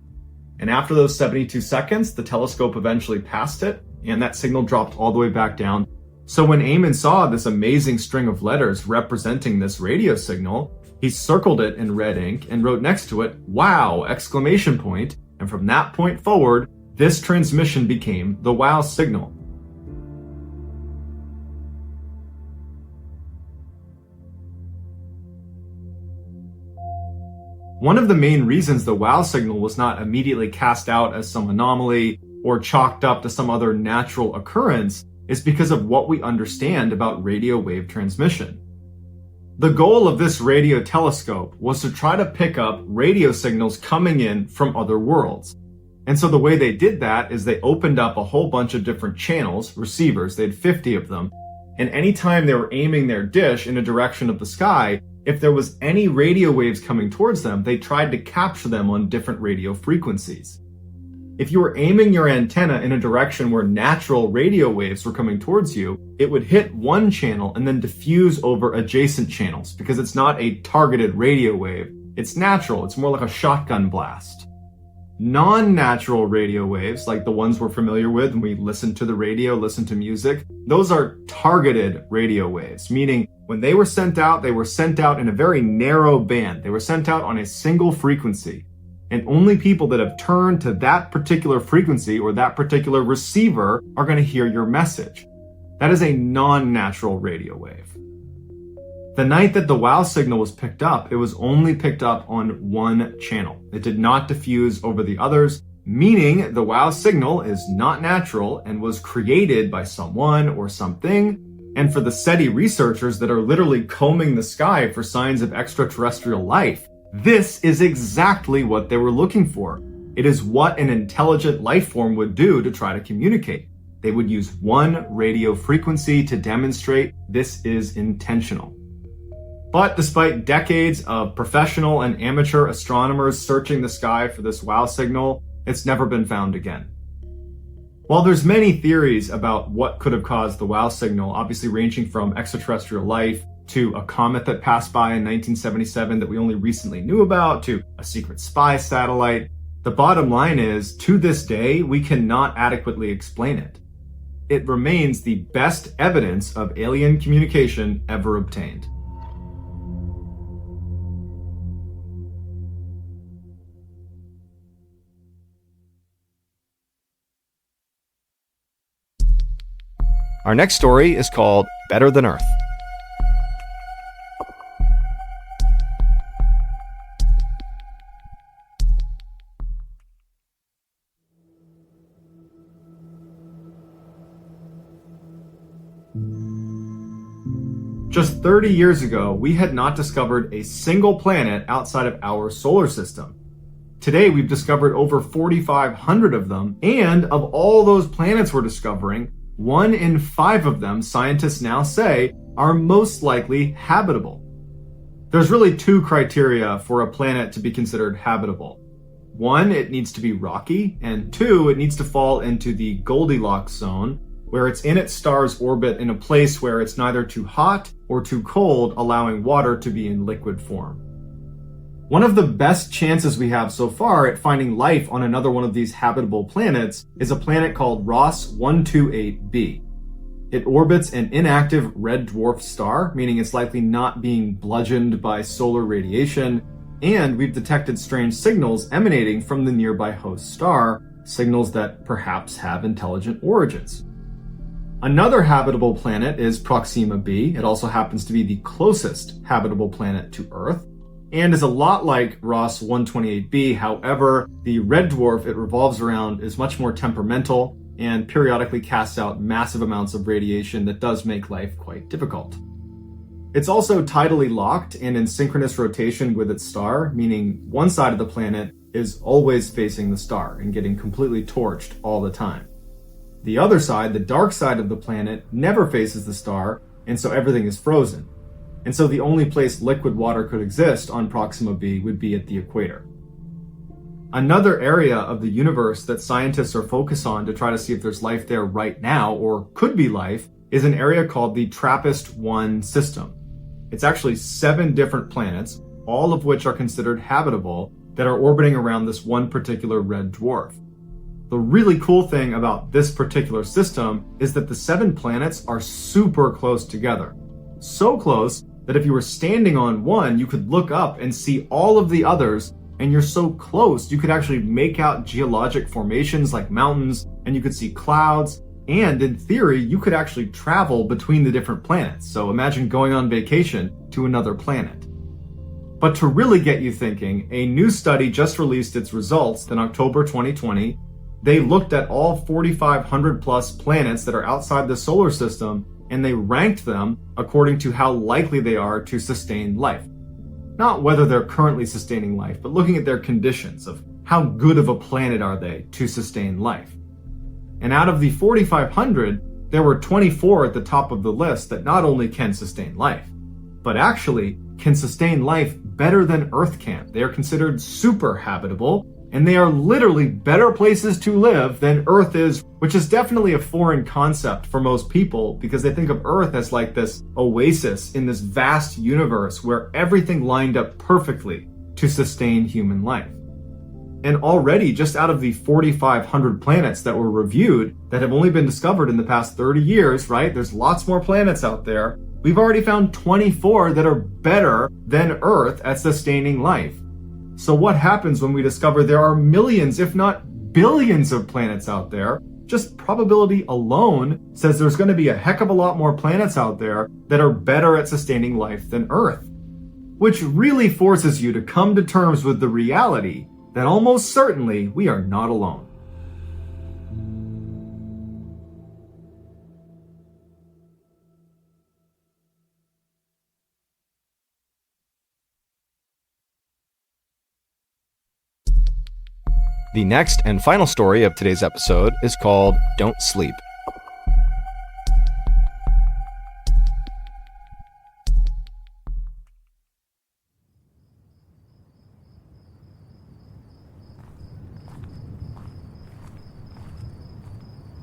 And after those 72 seconds, the telescope eventually passed it, and that signal dropped all the way back down. So when Amon saw this amazing string of letters representing this radio signal, he circled it in red ink and wrote next to it, "Wow!" exclamation point, and from that point forward, this transmission became the WOW signal. One of the main reasons the WOW signal was not immediately cast out as some anomaly or chalked up to some other natural occurrence is because of what we understand about radio wave transmission. The goal of this radio telescope was to try to pick up radio signals coming in from other worlds. And so the way they did that is they opened up a whole bunch of different channels, receivers, they had 50 of them, and anytime they were aiming their dish in a direction of the sky, if there was any radio waves coming towards them, they tried to capture them on different radio frequencies. If you were aiming your antenna in a direction where natural radio waves were coming towards you, it would hit one channel and then diffuse over adjacent channels because it's not a targeted radio wave. It's natural. It's more like a shotgun blast. Non-natural radio waves, like the ones we're familiar with when we listen to the radio, listen to music, those are targeted radio waves, meaning when they were sent out in a very narrow band. They were sent out on a single frequency. And only people that have turned to that particular frequency or that particular receiver are going to hear your message. That is a non-natural radio wave. The night that the WOW signal was picked up, it was only picked up on one channel. It did not diffuse over the others, meaning the WOW signal is not natural and was created by someone or something. And for the SETI researchers that are literally combing the sky for signs of extraterrestrial life, This is exactly what they were looking for. It is what an intelligent life form would do to try to communicate. They would use one radio frequency to demonstrate this is intentional. But despite decades of professional and amateur astronomers searching the sky for this wow signal, it's never been found again. While there's many theories about what could have caused the wow signal, obviously ranging from extraterrestrial life to a comet that passed by in 1977 that we only recently knew about, to a secret spy satellite, the bottom line is, to this day, we cannot adequately explain it. It remains the best evidence of alien communication ever obtained. Our next story is called Better Than Earth. Just 30 years ago, we had not discovered a single planet outside of our solar system. Today, we've discovered over 4,500 of them, and of all those planets we're discovering, 1 in 5 of them, scientists now say, are most likely habitable. There's really 2 criteria for a planet to be considered habitable. 1, it needs to be rocky, and 2, it needs to fall into the Goldilocks zone, where it's in its star's orbit in a place where it's neither too hot or too cold, allowing water to be in liquid form. One of the best chances we have so far at finding life on another one of these habitable planets is a planet called Ross 128b. It orbits an inactive red dwarf star, meaning it's likely not being bludgeoned by solar radiation, and we've detected strange signals emanating from the nearby host star, signals that perhaps have intelligent origins. Another habitable planet is Proxima b. It also happens to be the closest habitable planet to Earth, and is a lot like Ross 128b. However, the red dwarf it revolves around is much more temperamental and periodically casts out massive amounts of radiation that does make life quite difficult. It's also tidally locked and in synchronous rotation with its star, meaning one side of the planet is always facing the star and getting completely torched all the time. The other side, the dark side of the planet, never faces the star, and so everything is frozen. And so the only place liquid water could exist on Proxima b would be at the equator. Another area of the universe that scientists are focused on to try to see if there's life there right now, or could be life, is an area called the TRAPPIST-1 system. It's actually 7 different planets, all of which are considered habitable, that are orbiting around this one particular red dwarf. The really cool thing about this particular system is that the 7 planets are super close together. So close that if you were standing on one, you could look up and see all of the others, and you're so close you could actually make out geologic formations like mountains, and you could see clouds, and in theory, you could actually travel between the different planets. So imagine going on vacation to another planet. But to really get you thinking, a new study just released its results in October 2020. They looked at all 4,500 plus planets that are outside the solar system, and they ranked them according to how likely they are to sustain life. Not whether they're currently sustaining life, but looking at their conditions of how good of a planet are they to sustain life. And out of the 4,500, there were 24 at the top of the list that not only can sustain life, but actually can sustain life better than Earth can. They are considered super habitable, and they are literally better places to live than Earth is, which is definitely a foreign concept for most people because they think of Earth as like this oasis in this vast universe where everything lined up perfectly to sustain human life. And already, just out of the 4,500 planets that were reviewed that have only been discovered in the past 30 years, right? There's lots more planets out there. We've already found 24 that are better than Earth at sustaining life. So what happens when we discover there are millions, if not billions of planets out there? Just probability alone says there's going to be a heck of a lot more planets out there that are better at sustaining life than Earth. Which really forces you to come to terms with the reality that almost certainly we are not alone. The next and final story of today's episode is called Don't Sleep.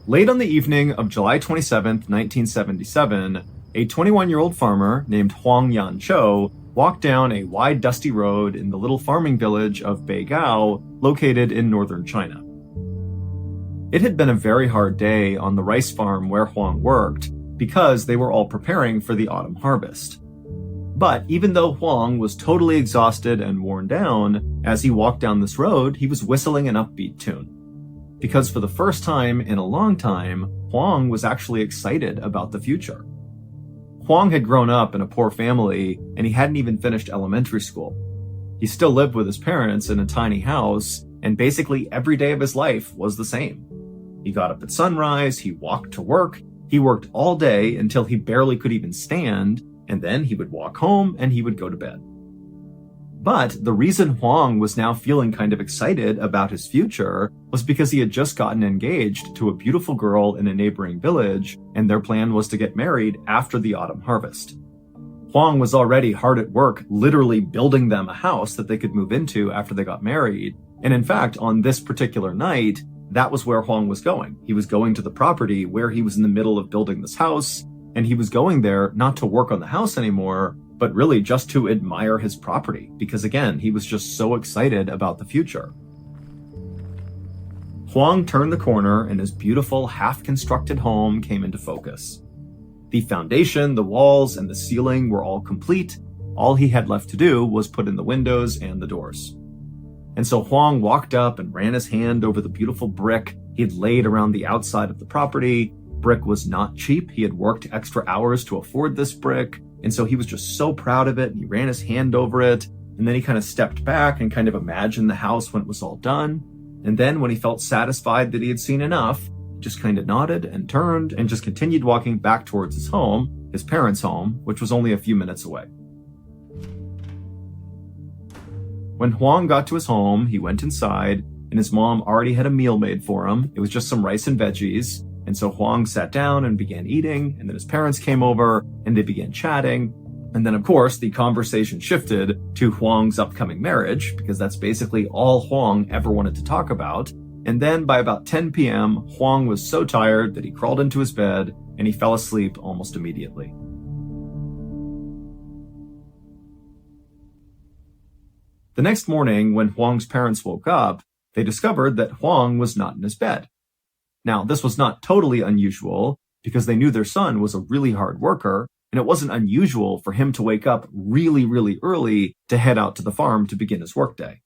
Late on the evening of July 27th, 1977, a 21-year-old farmer named Huang Yan Cho walked down a wide, dusty road in the little farming village of Beigao, located in northern China. It had been a very hard day on the rice farm where Huang worked because they were all preparing for the autumn harvest. But even though Huang was totally exhausted and worn down, as he walked down this road, he was whistling an upbeat tune. Because for the first time in a long time, Huang was actually excited about the future. Huang had grown up in a poor family, and he hadn't even finished elementary school. He still lived with his parents in a tiny house, and basically every day of his life was the same. He got up at sunrise, he walked to work, he worked all day until he barely could even stand, and then he would walk home and he would go to bed. But the reason Huang was now feeling kind of excited about his future was because he had just gotten engaged to a beautiful girl in a neighboring village, and their plan was to get married after the autumn harvest. Huang was already hard at work, literally building them a house that they could move into after they got married. And in fact, on this particular night, that was where Huang was going. He was going to the property where he was in the middle of building this house, and he was going there not to work on the house anymore, but really just to admire his property, because again, he was just so excited about the future. Huang turned the corner and his beautiful half-constructed home came into focus. The foundation, the walls, and the ceiling were all complete. All he had left to do was put in the windows and the doors. And so Huang walked up and ran his hand over the beautiful brick he had laid around the outside of the property. Brick was not cheap. He had worked extra hours to afford this brick. And so he was just so proud of it. He ran his hand over it. And then he kind of stepped back and kind of imagined the house when it was all done. And then when he felt satisfied that he had seen enough, he just kind of nodded and turned and just continued walking back towards his home, his parents' home, which was only a few minutes away. When Huang got to his home, he went inside and his mom already had a meal made for him. It was just some rice and veggies. And so Huang sat down and began eating, and then his parents came over and they began chatting. And then, of course, the conversation shifted to Huang's upcoming marriage, because that's basically all Huang ever wanted to talk about. And then by about 10 p.m., Huang was so tired that he crawled into his bed and he fell asleep almost immediately. The next morning, when Huang's parents woke up, they discovered that Huang was not in his bed. Now, this was not totally unusual because they knew their son was a really hard worker, and it wasn't unusual for him to wake up really, really early to head out to the farm to begin his workday.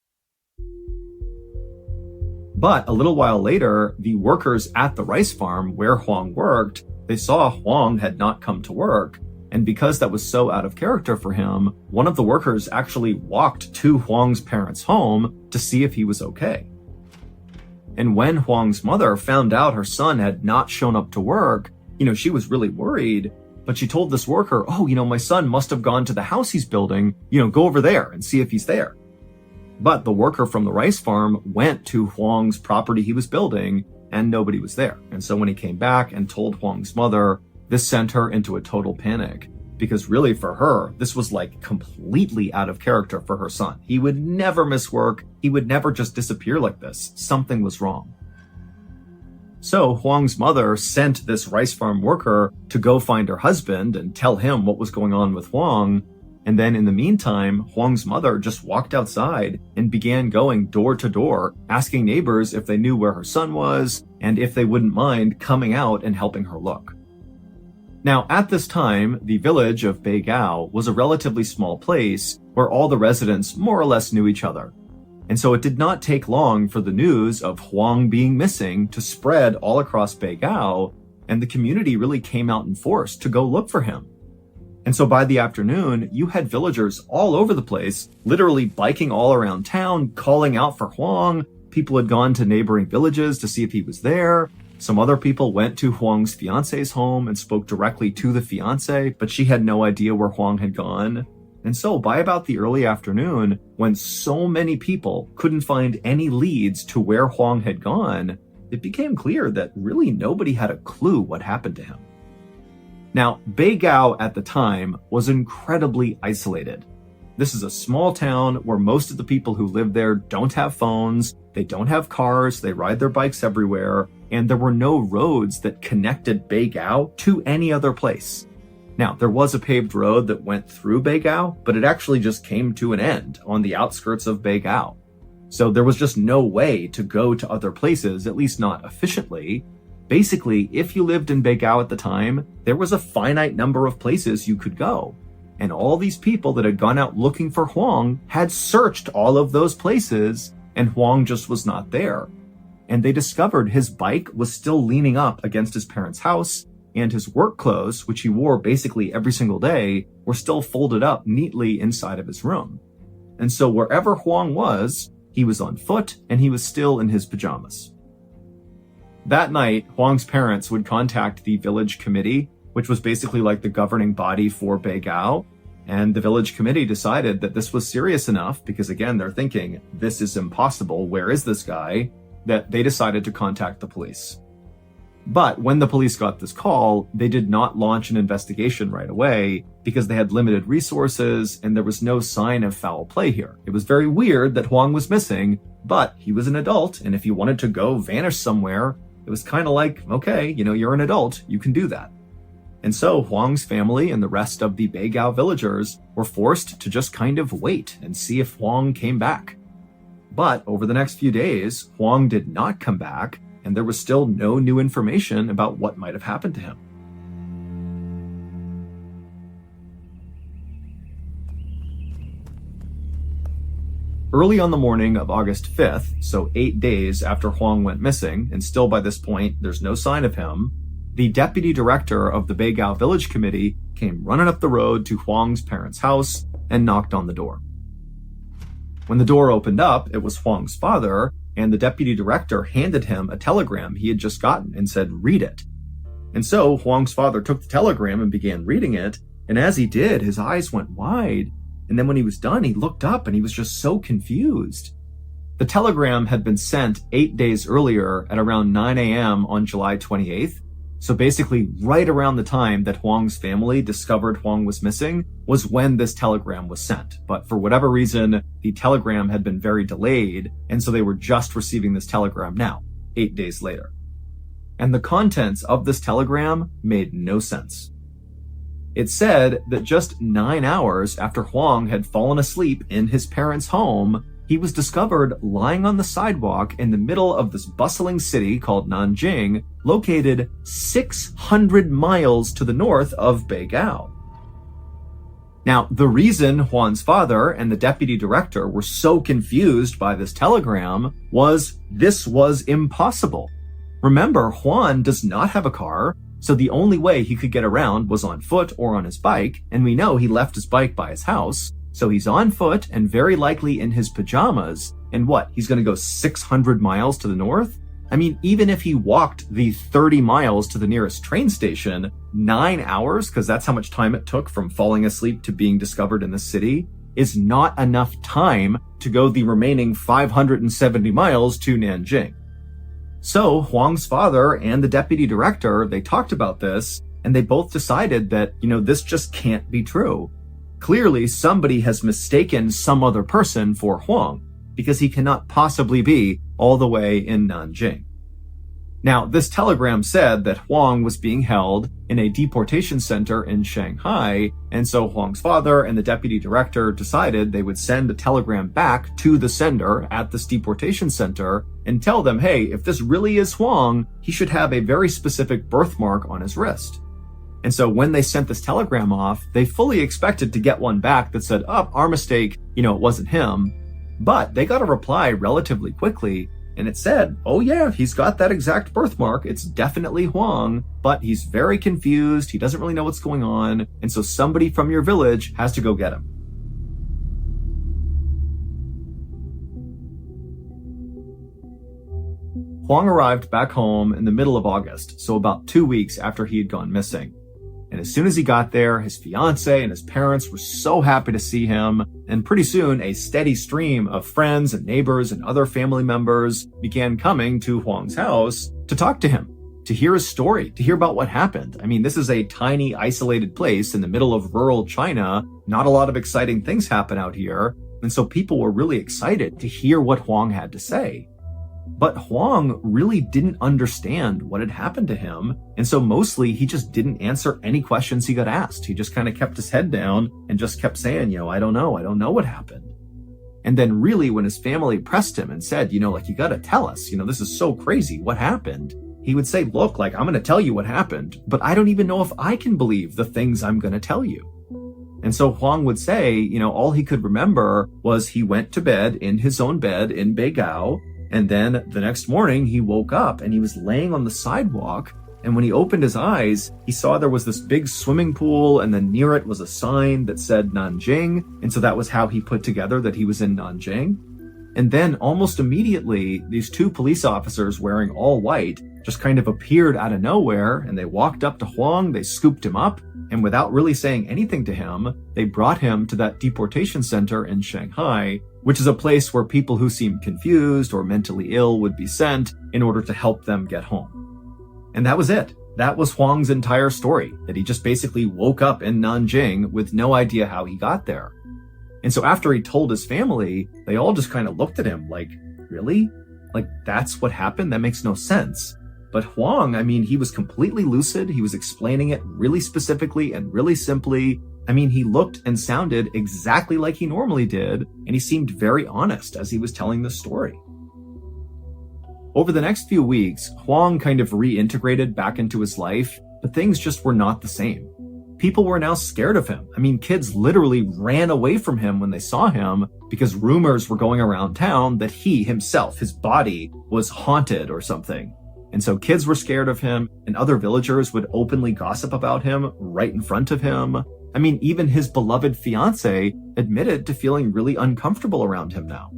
But a little while later, the workers at the rice farm where Huang worked, they saw Huang had not come to work, and because that was so out of character for him, one of the workers actually walked to Huang's parents' home to see if he was okay. And when Huang's mother found out her son had not shown up to work, she was really worried, but she told this worker, my son must have gone to the house he's building, go over there and see if he's there. But the worker from the rice farm went to Huang's property he was building and nobody was there. And so when he came back and told Huang's mother, this sent her into a total panic. Because really for her, this was like completely out of character for her son. He would never miss work. He would never just disappear like this. Something was wrong. So Huang's mother sent this rice farm worker to go find her husband and tell him what was going on with Huang. And then in the meantime, Huang's mother just walked outside and began going door to door, asking neighbors if they knew where her son was and if they wouldn't mind coming out and helping her look. Now, at this time, the village of Beigao was a relatively small place where all the residents more or less knew each other. And so it did not take long for the news of Huang being missing to spread all across Beigao, and the community really came out in force to go look for him. And so by the afternoon, you had villagers all over the place, literally biking all around town, calling out for Huang. People had gone to neighboring villages to see if he was there. Some other people went to Huang's fiance's home and spoke directly to the fiance, but she had no idea where Huang had gone. And so by about the early afternoon, when so many people couldn't find any leads to where Huang had gone, it became clear that really nobody had a clue what happened to him. Now, Beigao at the time was incredibly isolated. This is a small town where most of the people who live there don't have phones, they don't have cars, they ride their bikes everywhere, and there were no roads that connected Beigao to any other place. Now, there was a paved road that went through Beigao, but it actually just came to an end on the outskirts of Beigao. So there was just no way to go to other places, at least not efficiently. Basically, if you lived in Beigao at the time, there was a finite number of places you could go. And all these people that had gone out looking for Huang had searched all of those places, and Huang just was not there. And they discovered his bike was still leaning up against his parents' house, and his work clothes, which he wore basically every single day, were still folded up neatly inside of his room. And so wherever Huang was, he was on foot and he was still in his pajamas. That night, Huang's parents would contact the village committee, which was basically like the governing body for Beigao, and the village committee decided that this was serious enough, because again, they're thinking, this is impossible, where is this guy, that they decided to contact the police. But when the police got this call, they did not launch an investigation right away because they had limited resources and there was no sign of foul play here. It was very weird that Huang was missing, but he was an adult, and if he wanted to go vanish somewhere, it was kind of like, okay, you're an adult, you can do that. And so Huang's family and the rest of the Beigao villagers were forced to just kind of wait and see if Huang came back. But over the next few days, Huang did not come back, and there was still no new information about what might have happened to him. Early on the morning of August 5th, so 8 days after Huang went missing, and still by this point there's no sign of him, the deputy director of the Beigao Village Committee came running up the road to Huang's parents' house and knocked on the door. When the door opened up, it was Huang's father, and the deputy director handed him a telegram he had just gotten and said, "Read it." And so Huang's father took the telegram and began reading it, and as he did, his eyes went wide, and then when he was done, he looked up and he was just so confused. The telegram had been sent 8 days earlier at around 9 a.m. on July 28th, so basically right around the time that Huang's family discovered Huang was missing was when this telegram was sent. But for whatever reason, the telegram had been very delayed, and so they were just receiving this telegram now, 8 days later. And the contents of this telegram made no sense. It said that just 9 hours after Huang had fallen asleep in his parents' home, he was discovered lying on the sidewalk in the middle of this bustling city called Nanjing, located 600 miles to the north of Beigao. Now, the reason Huang's father and the deputy director were so confused by this telegram was this was impossible. Remember, Huang does not have a car, so the only way he could get around was on foot or on his bike, and we know he left his bike by his house. So he's on foot and very likely in his pajamas. And what? He's going to go 600 miles to the north? I mean, even if he walked the 30 miles to the nearest train station, 9 hours, because that's how much time it took from falling asleep to being discovered in the city, is not enough time to go the remaining 570 miles to Nanjing. So Huang's father and the deputy director, they talked about this, and they both decided that, this just can't be true. Clearly, somebody has mistaken some other person for Huang, because he cannot possibly be all the way in Nanjing. Now, this telegram said that Huang was being held in a deportation center in Shanghai, and so Huang's father and the deputy director decided they would send a telegram back to the sender at this deportation center and tell them, hey, if this really is Huang, he should have a very specific birthmark on his wrist. And so when they sent this telegram off, they fully expected to get one back that said, our mistake, it wasn't him. But they got a reply relatively quickly, and it said, oh yeah, he's got that exact birthmark. It's definitely Huang, but he's very confused. He doesn't really know what's going on. And so somebody from your village has to go get him. Huang arrived back home in the middle of August, so about 2 weeks after he had gone missing. And as soon as he got there, his fiance and his parents were so happy to see him. And pretty soon, a steady stream of friends and neighbors and other family members began coming to Huang's house to talk to him, to hear his story, to hear about what happened. I mean, this is a tiny, isolated place in the middle of rural China. Not a lot of exciting things happen out here. And so people were really excited to hear what Huang had to say. But Huang really didn't understand what had happened to him. And so mostly he just didn't answer any questions he got asked. He just kind of kept his head down and just kept saying, I don't know what happened. And then really when his family pressed him and said, you got to tell us, this is so crazy. What happened? He would say, look, I'm going to tell you what happened, but I don't even know if I can believe the things I'm going to tell you. And so Huang would say, all he could remember was he went to bed in his own bed in Beigao. And then the next morning he woke up and he was laying on the sidewalk. And when he opened his eyes, he saw there was this big swimming pool, and then near it was a sign that said Nanjing. And so that was how he put together that he was in Nanjing. And then almost immediately, these two police officers wearing all white just kind of appeared out of nowhere, and they walked up to Huang, they scooped him up, and without really saying anything to him, they brought him to that deportation center in Shanghai, which is a place where people who seem confused or mentally ill would be sent in order to help them get home. And that was it. That was Huang's entire story, that he just basically woke up in Nanjing with no idea how he got there. And so after he told his family, they all just kind of looked at him like, really? That's what happened? That makes no sense. But Huang, he was completely lucid. He was explaining it really specifically and really simply. He looked and sounded exactly like he normally did, and he seemed very honest as he was telling the story. Over the next few weeks, Huang kind of reintegrated back into his life, but things just were not the same. People were now scared of him. Kids literally ran away from him when they saw him because rumors were going around town that he himself, his body, was haunted or something. And so kids were scared of him, and other villagers would openly gossip about him right in front of him. Even his beloved fiance admitted to feeling really uncomfortable around him now.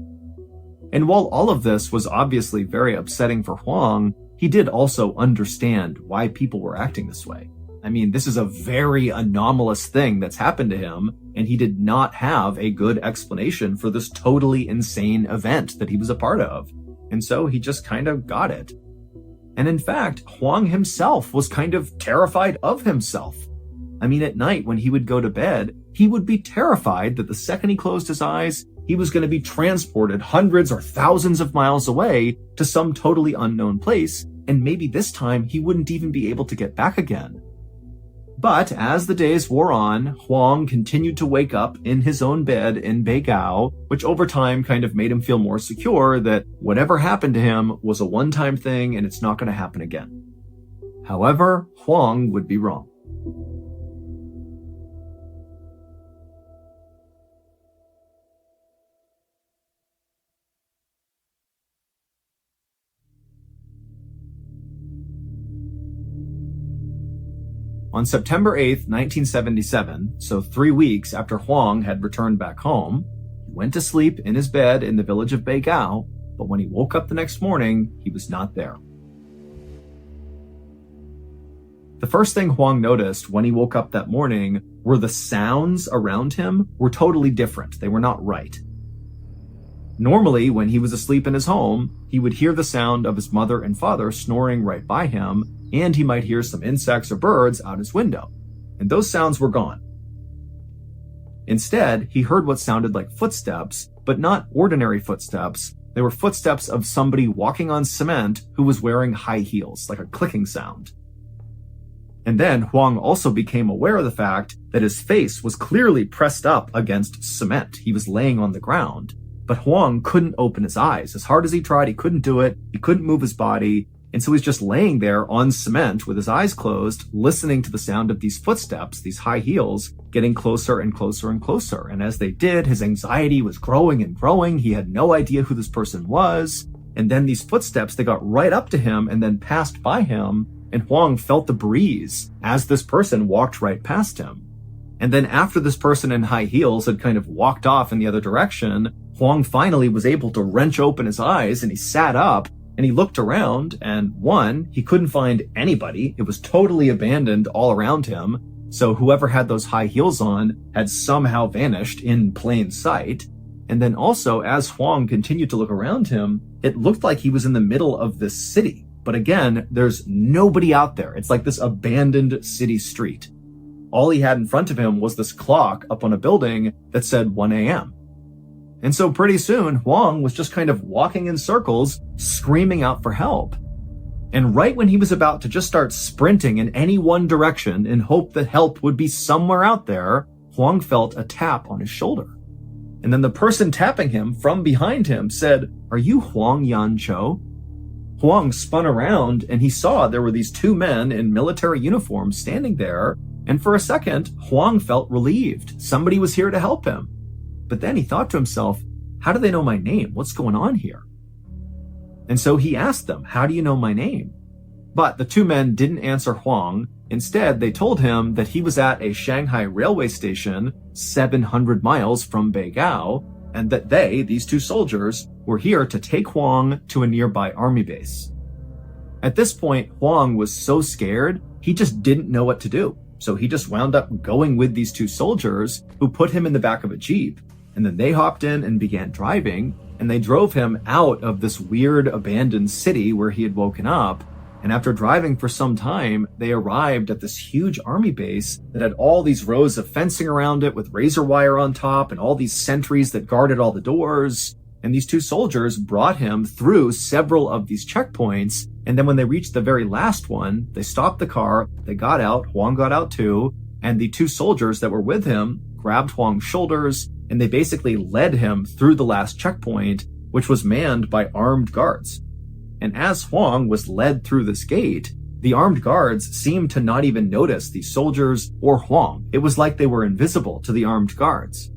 And while all of this was obviously very upsetting for Huang, he did also understand why people were acting this way. This is a very anomalous thing that's happened to him, and he did not have a good explanation for this totally insane event that he was a part of. And so he just kind of got it. And in fact, Huang himself was kind of terrified of himself. At night when he would go to bed, he would be terrified that the second he closed his eyes, he was going to be transported hundreds or thousands of miles away to some totally unknown place, and maybe this time he wouldn't even be able to get back again. But as the days wore on, Huang continued to wake up in his own bed in Beigao, which over time kind of made him feel more secure that whatever happened to him was a one-time thing and it's not going to happen again. However, Huang would be wrong. On September 8th, 1977, so 3 weeks after Huang had returned back home, he went to sleep in his bed in the village of Beigao, but when he woke up the next morning, he was not there. The first thing Huang noticed when he woke up that morning were the sounds around him were totally different. They were not right. Normally, when he was asleep in his home, he would hear the sound of his mother and father snoring right by him, and he might hear some insects or birds out his window. And those sounds were gone. Instead, he heard what sounded like footsteps, but not ordinary footsteps. They were footsteps of somebody walking on cement who was wearing high heels, like a clicking sound. And then Huang also became aware of the fact that his face was clearly pressed up against cement. He was laying on the ground. But Huang couldn't open his eyes. As hard as he tried, he couldn't do it. He couldn't move his body. And so he's just laying there on cement with his eyes closed, listening to the sound of these footsteps, these high heels, getting closer and closer and closer. And as they did, his anxiety was growing and growing. He had no idea who this person was. And then these footsteps, they got right up to him and then passed by him. And Huang felt the breeze as this person walked right past him. And then after this person in high heels had kind of walked off in the other direction, Huang finally was able to wrench open his eyes, and he sat up and he looked around, and one, he couldn't find anybody. It was totally abandoned all around him. So whoever had those high heels on had somehow vanished in plain sight. And then also, as Huang continued to look around him, it looked like he was in the middle of this city. But again, there's nobody out there. It's like this abandoned city street. All he had in front of him was this clock up on a building that said 1 a.m. And so pretty soon, Huang was just kind of walking in circles, screaming out for help. And right when he was about to just start sprinting in any one direction in hope that help would be somewhere out there, Huang felt a tap on his shoulder. And then the person tapping him from behind him said, "Are you Huang Yanzhou?" Huang spun around and he saw there were these two men in military uniforms standing there. And for a second, Huang felt relieved. Somebody was here to help him. But then he thought to himself, how do they know my name? What's going on here? And so he asked them, how do you know my name? But the two men didn't answer Huang. Instead, they told him that he was at a Shanghai railway station 700 miles from Beigao, and that they, these two soldiers, were here to take Huang to a nearby army base. At this point, Huang was so scared, he just didn't know what to do. So he just wound up going with these two soldiers who put him in the back of a Jeep. And then they hopped in and began driving, and they drove him out of this weird abandoned city where he had woken up. And after driving for some time, they arrived at this huge army base that had all these rows of fencing around it with razor wire on top and all these sentries that guarded all the doors. And these two soldiers brought him through several of these checkpoints. And then when they reached the very last one, they stopped the car, they got out, Huang got out too, and the two soldiers that were with him grabbed Huang's shoulders, and they basically led him through the last checkpoint, which was manned by armed guards. And as Huang was led through this gate, the armed guards seemed to not even notice the soldiers or Huang. It was like they were invisible to the armed guards.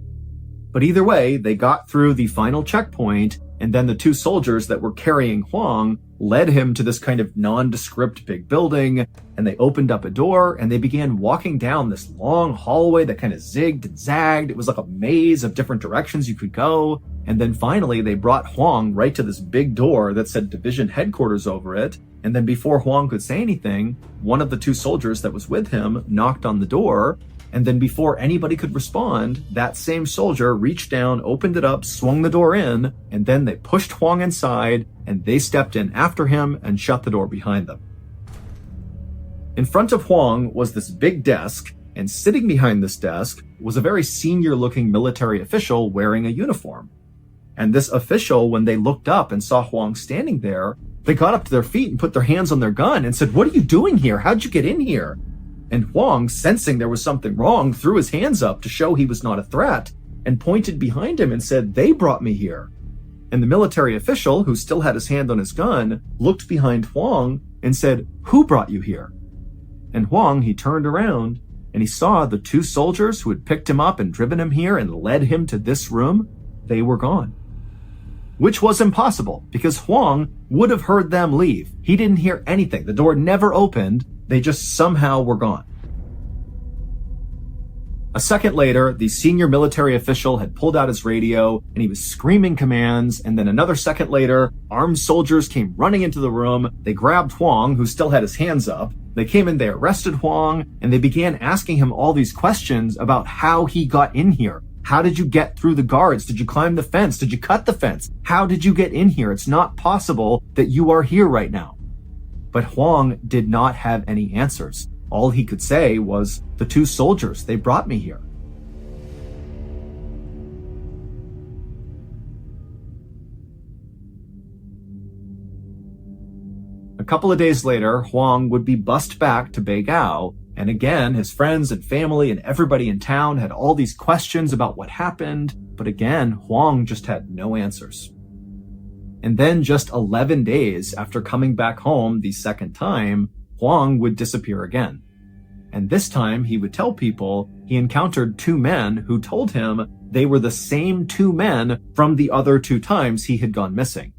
But either way, they got through the final checkpoint, and then the two soldiers that were carrying Huang led him to this kind of nondescript big building, and they opened up a door, and they began walking down this long hallway that kind of zigged and zagged. It was like a maze of different directions you could go. And then finally, they brought Huang right to this big door that said division headquarters over it. And then before Huang could say anything, one of the two soldiers that was with him knocked on the door. And then before anybody could respond, that same soldier reached down, opened it up, swung the door in, and then they pushed Huang inside, and they stepped in after him and shut the door behind them. In front of Huang was this big desk, and sitting behind this desk was a very senior-looking military official wearing a uniform. And this official, when they looked up and saw Huang standing there, they got up to their feet and put their hands on their gun and said, "What are you doing here? How'd you get in here?" And Huang, sensing there was something wrong, threw his hands up to show he was not a threat and pointed behind him and said, "They brought me here." And the military official, who still had his hand on his gun, looked behind Huang and said, "Who brought you here?" And Huang, he turned around and he saw the two soldiers who had picked him up and driven him here and led him to this room. They were gone. Which was impossible because Huang would have heard them leave. He didn't hear anything. The door never opened. They just somehow were gone. A second later, the senior military official had pulled out his radio and he was screaming commands. And then another second later, armed soldiers came running into the room. They grabbed Huang, who still had his hands up. They came in, they arrested Huang, and they began asking him all these questions about how he got in here. How did you get through the guards? Did you climb the fence? Did you cut the fence? How did you get in here? It's not possible that you are here right now. But Huang did not have any answers. All he could say was, "The two soldiers, they brought me here." A couple of days later, Huang would be bussed back to Beigao, and again, his friends and family and everybody in town had all these questions about what happened, but again, Huang just had no answers. And then just 11 days after coming back home the second time, Huang would disappear again. And this time he would tell people he encountered two men who told him they were the same two men from the other two times he had gone missing.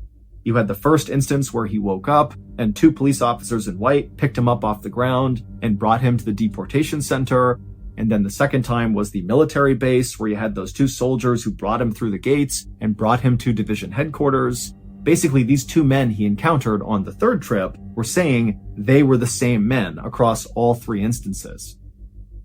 You had the first instance where he woke up and two police officers in white picked him up off the ground and brought him to the deportation center. And then the second time was the military base where you had those two soldiers who brought him through the gates and brought him to division headquarters. Basically, these two men he encountered on the third trip were saying they were the same men across all three instances.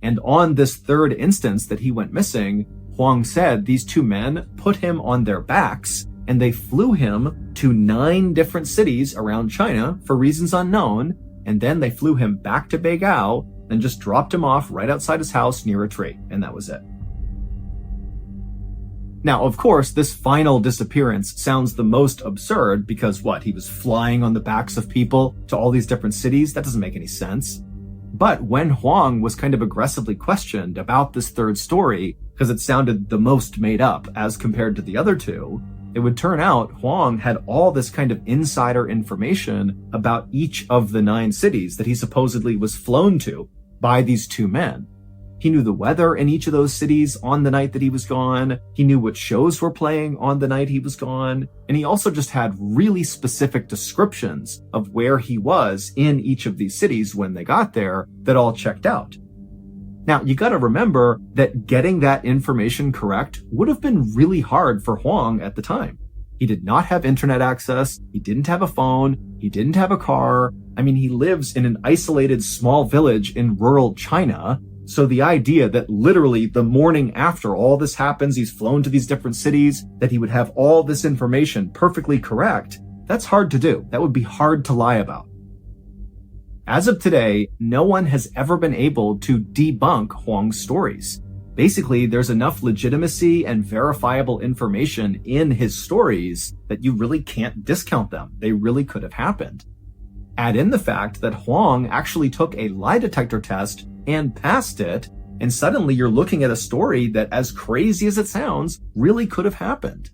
And on this third instance that he went missing, Huang said these two men put him on their backs and they flew him to 9 different cities around China for reasons unknown, and then they flew him back to Beigao and just dropped him off right outside his house near a tree, and that was it. Now, of course, this final disappearance sounds the most absurd because what, he was flying on the backs of people to all these different cities? That doesn't make any sense. But when Huang was kind of aggressively questioned about this third story, because it sounded the most made up as compared to the other two, it would turn out Huang had all this kind of insider information about each of the 9 cities that he supposedly was flown to by these two men. He knew the weather in each of those cities on the night that he was gone. He knew what shows were playing on the night he was gone. And he also just had really specific descriptions of where he was in each of these cities when they got there that all checked out. Now, you gotta remember that getting that information correct would have been really hard for Huang at the time. He did not have internet access, he didn't have a phone, he didn't have a car. I mean, he lives in an isolated small village in rural China, so the idea that literally the morning after all this happens, he's flown to these different cities, that he would have all this information perfectly correct, that's hard to do. That would be hard to lie about. As of today, no one has ever been able to debunk Huang's stories. Basically, there's enough legitimacy and verifiable information in his stories that you really can't discount them. They really could have happened. Add in the fact that Huang actually took a lie detector test and passed it, and suddenly you're looking at a story that, as crazy as it sounds, really could have happened.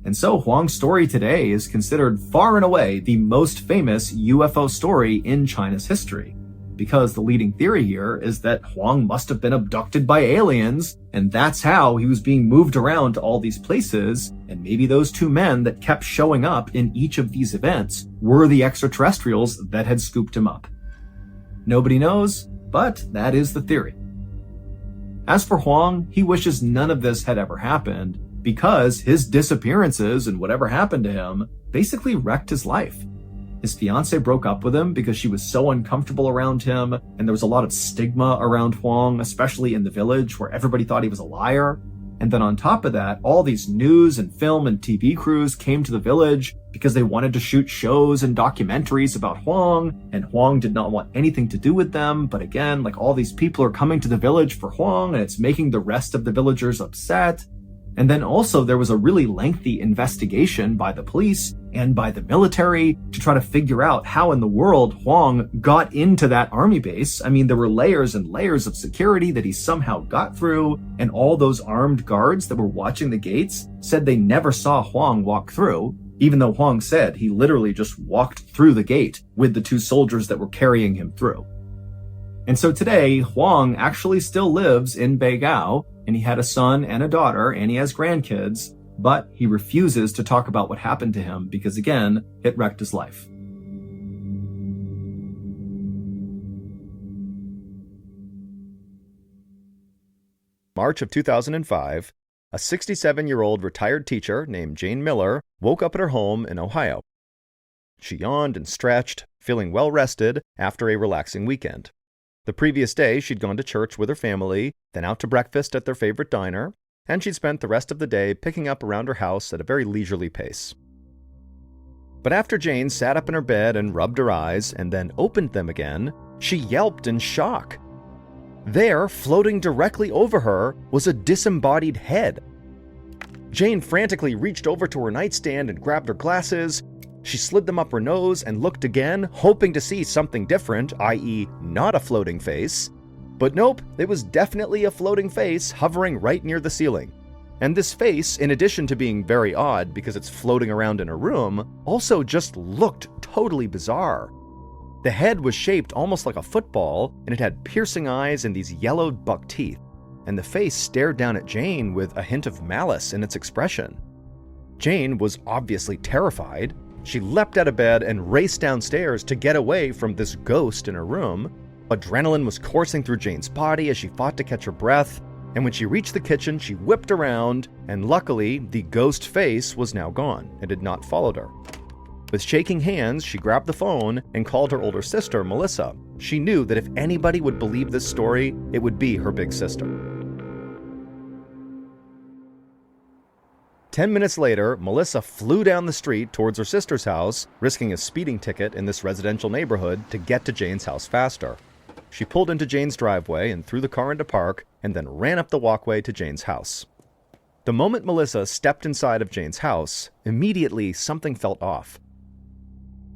And so Huang's story today is considered far and away the most famous UFO story in China's history, because the leading theory here is that Huang must have been abducted by aliens, and that's how he was being moved around to all these places, and maybe those two men that kept showing up in each of these events were the extraterrestrials that had scooped him up. Nobody knows, but that is the theory. As for Huang, he wishes none of this had ever happened, because his disappearances and whatever happened to him basically wrecked his life. His fiancée broke up with him because she was so uncomfortable around him, and there was a lot of stigma around Huang, especially in the village where everybody thought he was a liar. And then on top of that, all these news and film and TV crews came to the village because they wanted to shoot shows and documentaries about Huang, and Huang did not want anything to do with them. But again, like, all these people are coming to the village for Huang, and it's making the rest of the villagers upset. And then also there was a really lengthy investigation by the police and by the military to try to figure out how in the world Huang got into that army base. I mean, there were layers and layers of security that he somehow got through, and all those armed guards that were watching the gates said they never saw Huang walk through, even though Huang said he literally just walked through the gate with the 2 soldiers that were carrying him through. And so today, Huang actually still lives in Beigao, and he had a son and a daughter, and he has grandkids, but he refuses to talk about what happened to him because, again, it wrecked his life. March of 2005, a 67-year-old retired teacher named Jane Miller woke up at her home in Ohio. She yawned and stretched, feeling well rested after a relaxing weekend. The previous day, she'd gone to church with her family, then out to breakfast at their favorite diner, and she'd spent the rest of the day picking up around her house at a very leisurely pace. But after Jane sat up in her bed and rubbed her eyes and then opened them again, she yelped in shock. There, floating directly over her, was a disembodied head. Jane frantically reached over to her nightstand and grabbed her glasses. She slid them up her nose and looked again, hoping to see something different, i.e. not a floating face. But nope, it was definitely a floating face hovering right near the ceiling. And this face, in addition to being very odd because it's floating around in a room, also just looked totally bizarre. The head was shaped almost like a football, and it had piercing eyes and these yellowed buck teeth. And the face stared down at Jane with a hint of malice in its expression. Jane was obviously terrified. She leapt out of bed and raced downstairs to get away from this ghost in her room. Adrenaline was coursing through Jane's body as she fought to catch her breath, and when she reached the kitchen, she whipped around, and luckily, the ghost face was now gone and had not followed her. With shaking hands, she grabbed the phone and called her older sister, Melissa. She knew that if anybody would believe this story, it would be her big sister. 10 minutes later, Melissa flew down the street towards her sister's house, risking a speeding ticket in this residential neighborhood to get to Jane's house faster. She pulled into Jane's driveway and threw the car into park, and then ran up the walkway to Jane's house. The moment Melissa stepped inside of Jane's house, immediately something felt off.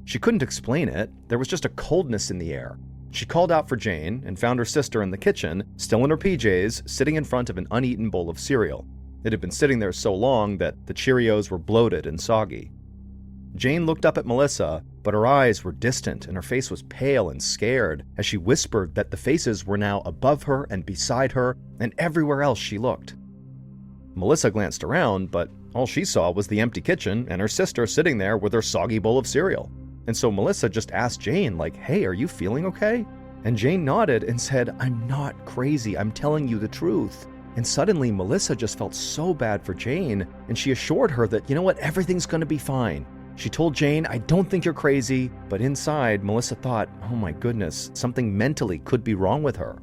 She couldn't explain it. There was just a coldness in the air. She called out for Jane and found her sister in the kitchen, still in her PJs, sitting in front of an uneaten bowl of cereal. It had been sitting there so long that the Cheerios were bloated and soggy. Jane looked up at Melissa, but her eyes were distant and her face was pale and scared as she whispered that the faces were now above her and beside her and everywhere else she looked. Melissa glanced around, but all she saw was the empty kitchen and her sister sitting there with her soggy bowl of cereal. And so Melissa just asked Jane, like, "Hey, are you feeling okay?" And Jane nodded and said, "I'm not crazy, I'm telling you the truth." And suddenly, Melissa just felt so bad for Jane, and she assured her that, you know what, everything's gonna be fine. She told Jane, "I don't think you're crazy," but inside, Melissa thought, oh my goodness, something mentally could be wrong with her.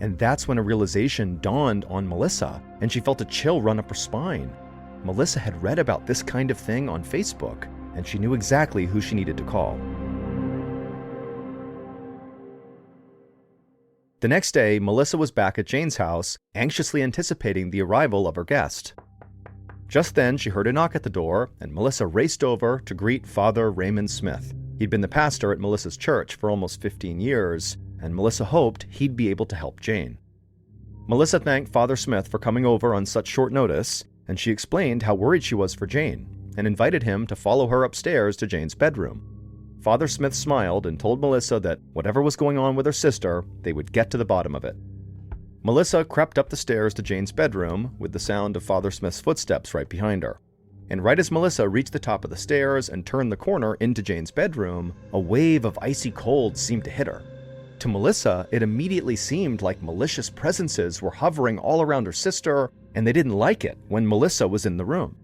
And that's when a realization dawned on Melissa, and she felt a chill run up her spine. Melissa had read about this kind of thing on Facebook, and she knew exactly who she needed to call. The next day, Melissa was back at Jane's house, anxiously anticipating the arrival of her guest. Just then, she heard a knock at the door, and Melissa raced over to greet Father Raymond Smith. He'd been the pastor at Melissa's church for almost 15 years, and Melissa hoped he'd be able to help Jane. Melissa thanked Father Smith for coming over on such short notice, and she explained how worried she was for Jane, and invited him to follow her upstairs to Jane's bedroom. Father Smith smiled and told Melissa that whatever was going on with her sister, they would get to the bottom of it. Melissa crept up the stairs to Jane's bedroom with the sound of Father Smith's footsteps right behind her. And right as Melissa reached the top of the stairs and turned the corner into Jane's bedroom, a wave of icy cold seemed to hit her. To Melissa, it immediately seemed like malicious presences were hovering all around her sister, and they didn't like it when Melissa was in the room.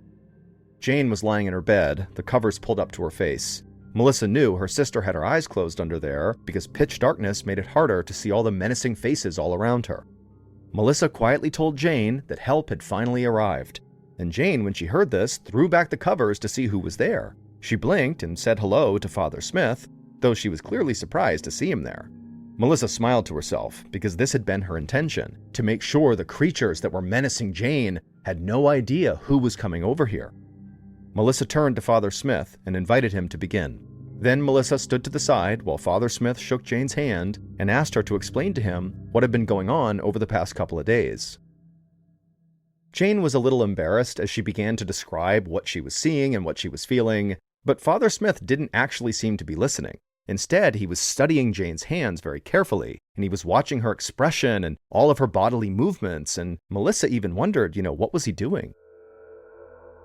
Jane was lying in her bed, the covers pulled up to her face. Melissa knew her sister had her eyes closed under there because pitch darkness made it harder to see all the menacing faces all around her. Melissa quietly told Jane that help had finally arrived, and Jane, when she heard this, threw back the covers to see who was there. She blinked and said hello to Father Smith, though she was clearly surprised to see him there. Melissa smiled to herself because this had been her intention, to make sure the creatures that were menacing Jane had no idea who was coming over here. Melissa turned to Father Smith and invited him to begin. Then Melissa stood to the side while Father Smith shook Jane's hand and asked her to explain to him what had been going on over the past couple of days. Jane was a little embarrassed as she began to describe what she was seeing and what she was feeling, but Father Smith didn't actually seem to be listening. Instead, he was studying Jane's hands very carefully, and he was watching her expression and all of her bodily movements, and Melissa even wondered, what was he doing?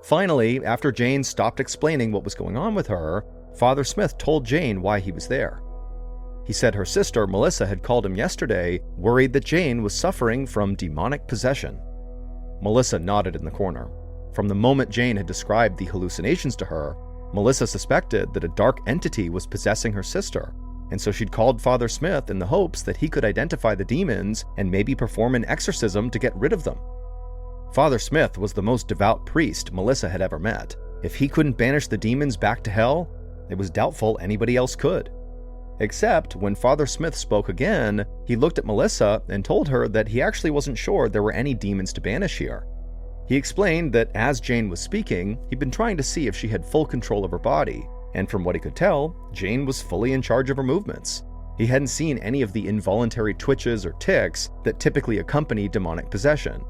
Finally, after Jane stopped explaining what was going on with her, Father Smith told Jane why he was there. He said her sister, Melissa, had called him yesterday, worried that Jane was suffering from demonic possession. Melissa nodded in the corner. From the moment Jane had described the hallucinations to her, Melissa suspected that a dark entity was possessing her sister, and so she'd called Father Smith in the hopes that he could identify the demons and maybe perform an exorcism to get rid of them. Father Smith was the most devout priest Melissa had ever met. If he couldn't banish the demons back to hell, it was doubtful anybody else could. Except when Father Smith spoke again, he looked at Melissa and told her that he actually wasn't sure there were any demons to banish here. He explained that as Jane was speaking, he'd been trying to see if she had full control of her body, and from what he could tell, Jane was fully in charge of her movements. He hadn't seen any of the involuntary twitches or tics that typically accompany demonic possession.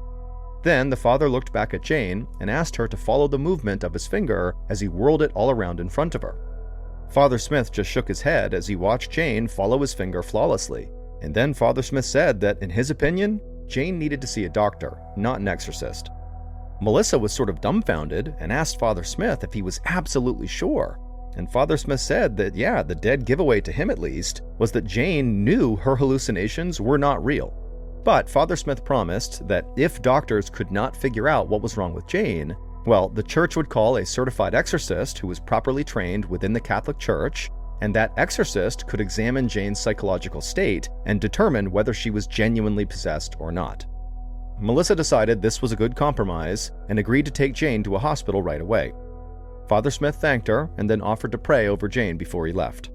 Then the father looked back at Jane and asked her to follow the movement of his finger as he whirled it all around in front of her. Father Smith just shook his head as he watched Jane follow his finger flawlessly, and then Father Smith said that, in his opinion, Jane needed to see a doctor, not an exorcist. Melissa was sort of dumbfounded and asked Father Smith if he was absolutely sure, and Father Smith said that, yeah, the dead giveaway to him at least was that Jane knew her hallucinations were not real. But Father Smith promised that if doctors could not figure out what was wrong with Jane, Well, the church would call a certified exorcist who was properly trained within the Catholic Church, and that exorcist could examine Jane's psychological state and determine whether she was genuinely possessed or not. Melissa decided this was a good compromise and agreed to take Jane to a hospital right away. Father Smith thanked her and then offered to pray over Jane before he left.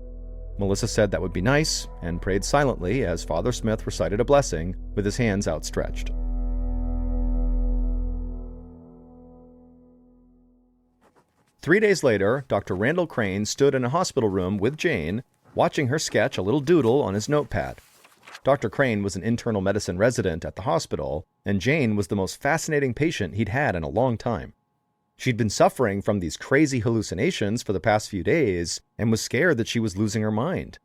Melissa said that would be nice and prayed silently as Father Smith recited a blessing with his hands outstretched. Three days later, Dr. Randall Crane stood in a hospital room with Jane, watching her sketch a little doodle on his notepad. Dr. Crane was an internal medicine resident at the hospital, and Jane was the most fascinating patient he'd had in a long time. She'd been suffering from these crazy hallucinations for the past few days and was scared that she was losing her mind.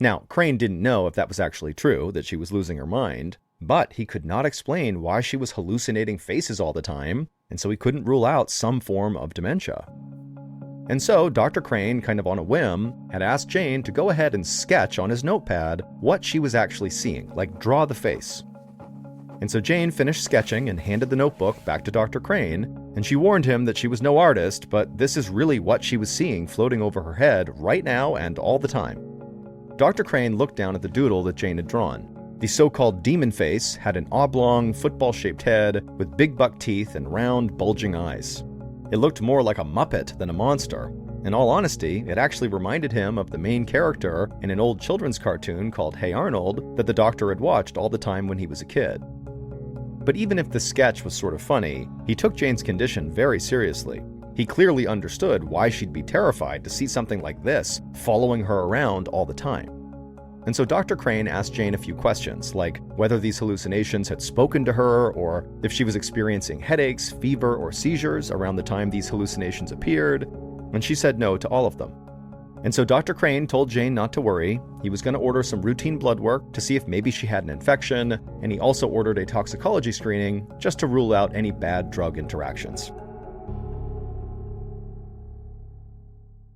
Now, Crane didn't know if that was actually true, that she was losing her mind, but he could not explain why she was hallucinating faces all the time, and so he couldn't rule out some form of dementia. And so Dr. Crane, kind of on a whim, had asked Jane to go ahead and sketch on his notepad what she was actually seeing, like draw the face. And so Jane finished sketching and handed the notebook back to Dr. Crane, and she warned him that she was no artist, but this is really what she was seeing floating over her head right now and all the time. Dr. Crane looked down at the doodle that Jane had drawn. The so-called demon face had an oblong, football-shaped head with big buck teeth and round, bulging eyes. It looked more like a Muppet than a monster. In all honesty, it actually reminded him of the main character in an old children's cartoon called Hey Arnold that the doctor had watched all the time when he was a kid. But even if the sketch was sort of funny, he took Jane's condition very seriously. He clearly understood why she'd be terrified to see something like this following her around all the time. And so Dr. Crane asked Jane a few questions, like whether these hallucinations had spoken to her, or if she was experiencing headaches, fever, or seizures around the time these hallucinations appeared, and she said no to all of them. And so Dr. Crane told Jane not to worry. He was going to order some routine blood work to see if maybe she had an infection, and he also ordered a toxicology screening just to rule out any bad drug interactions.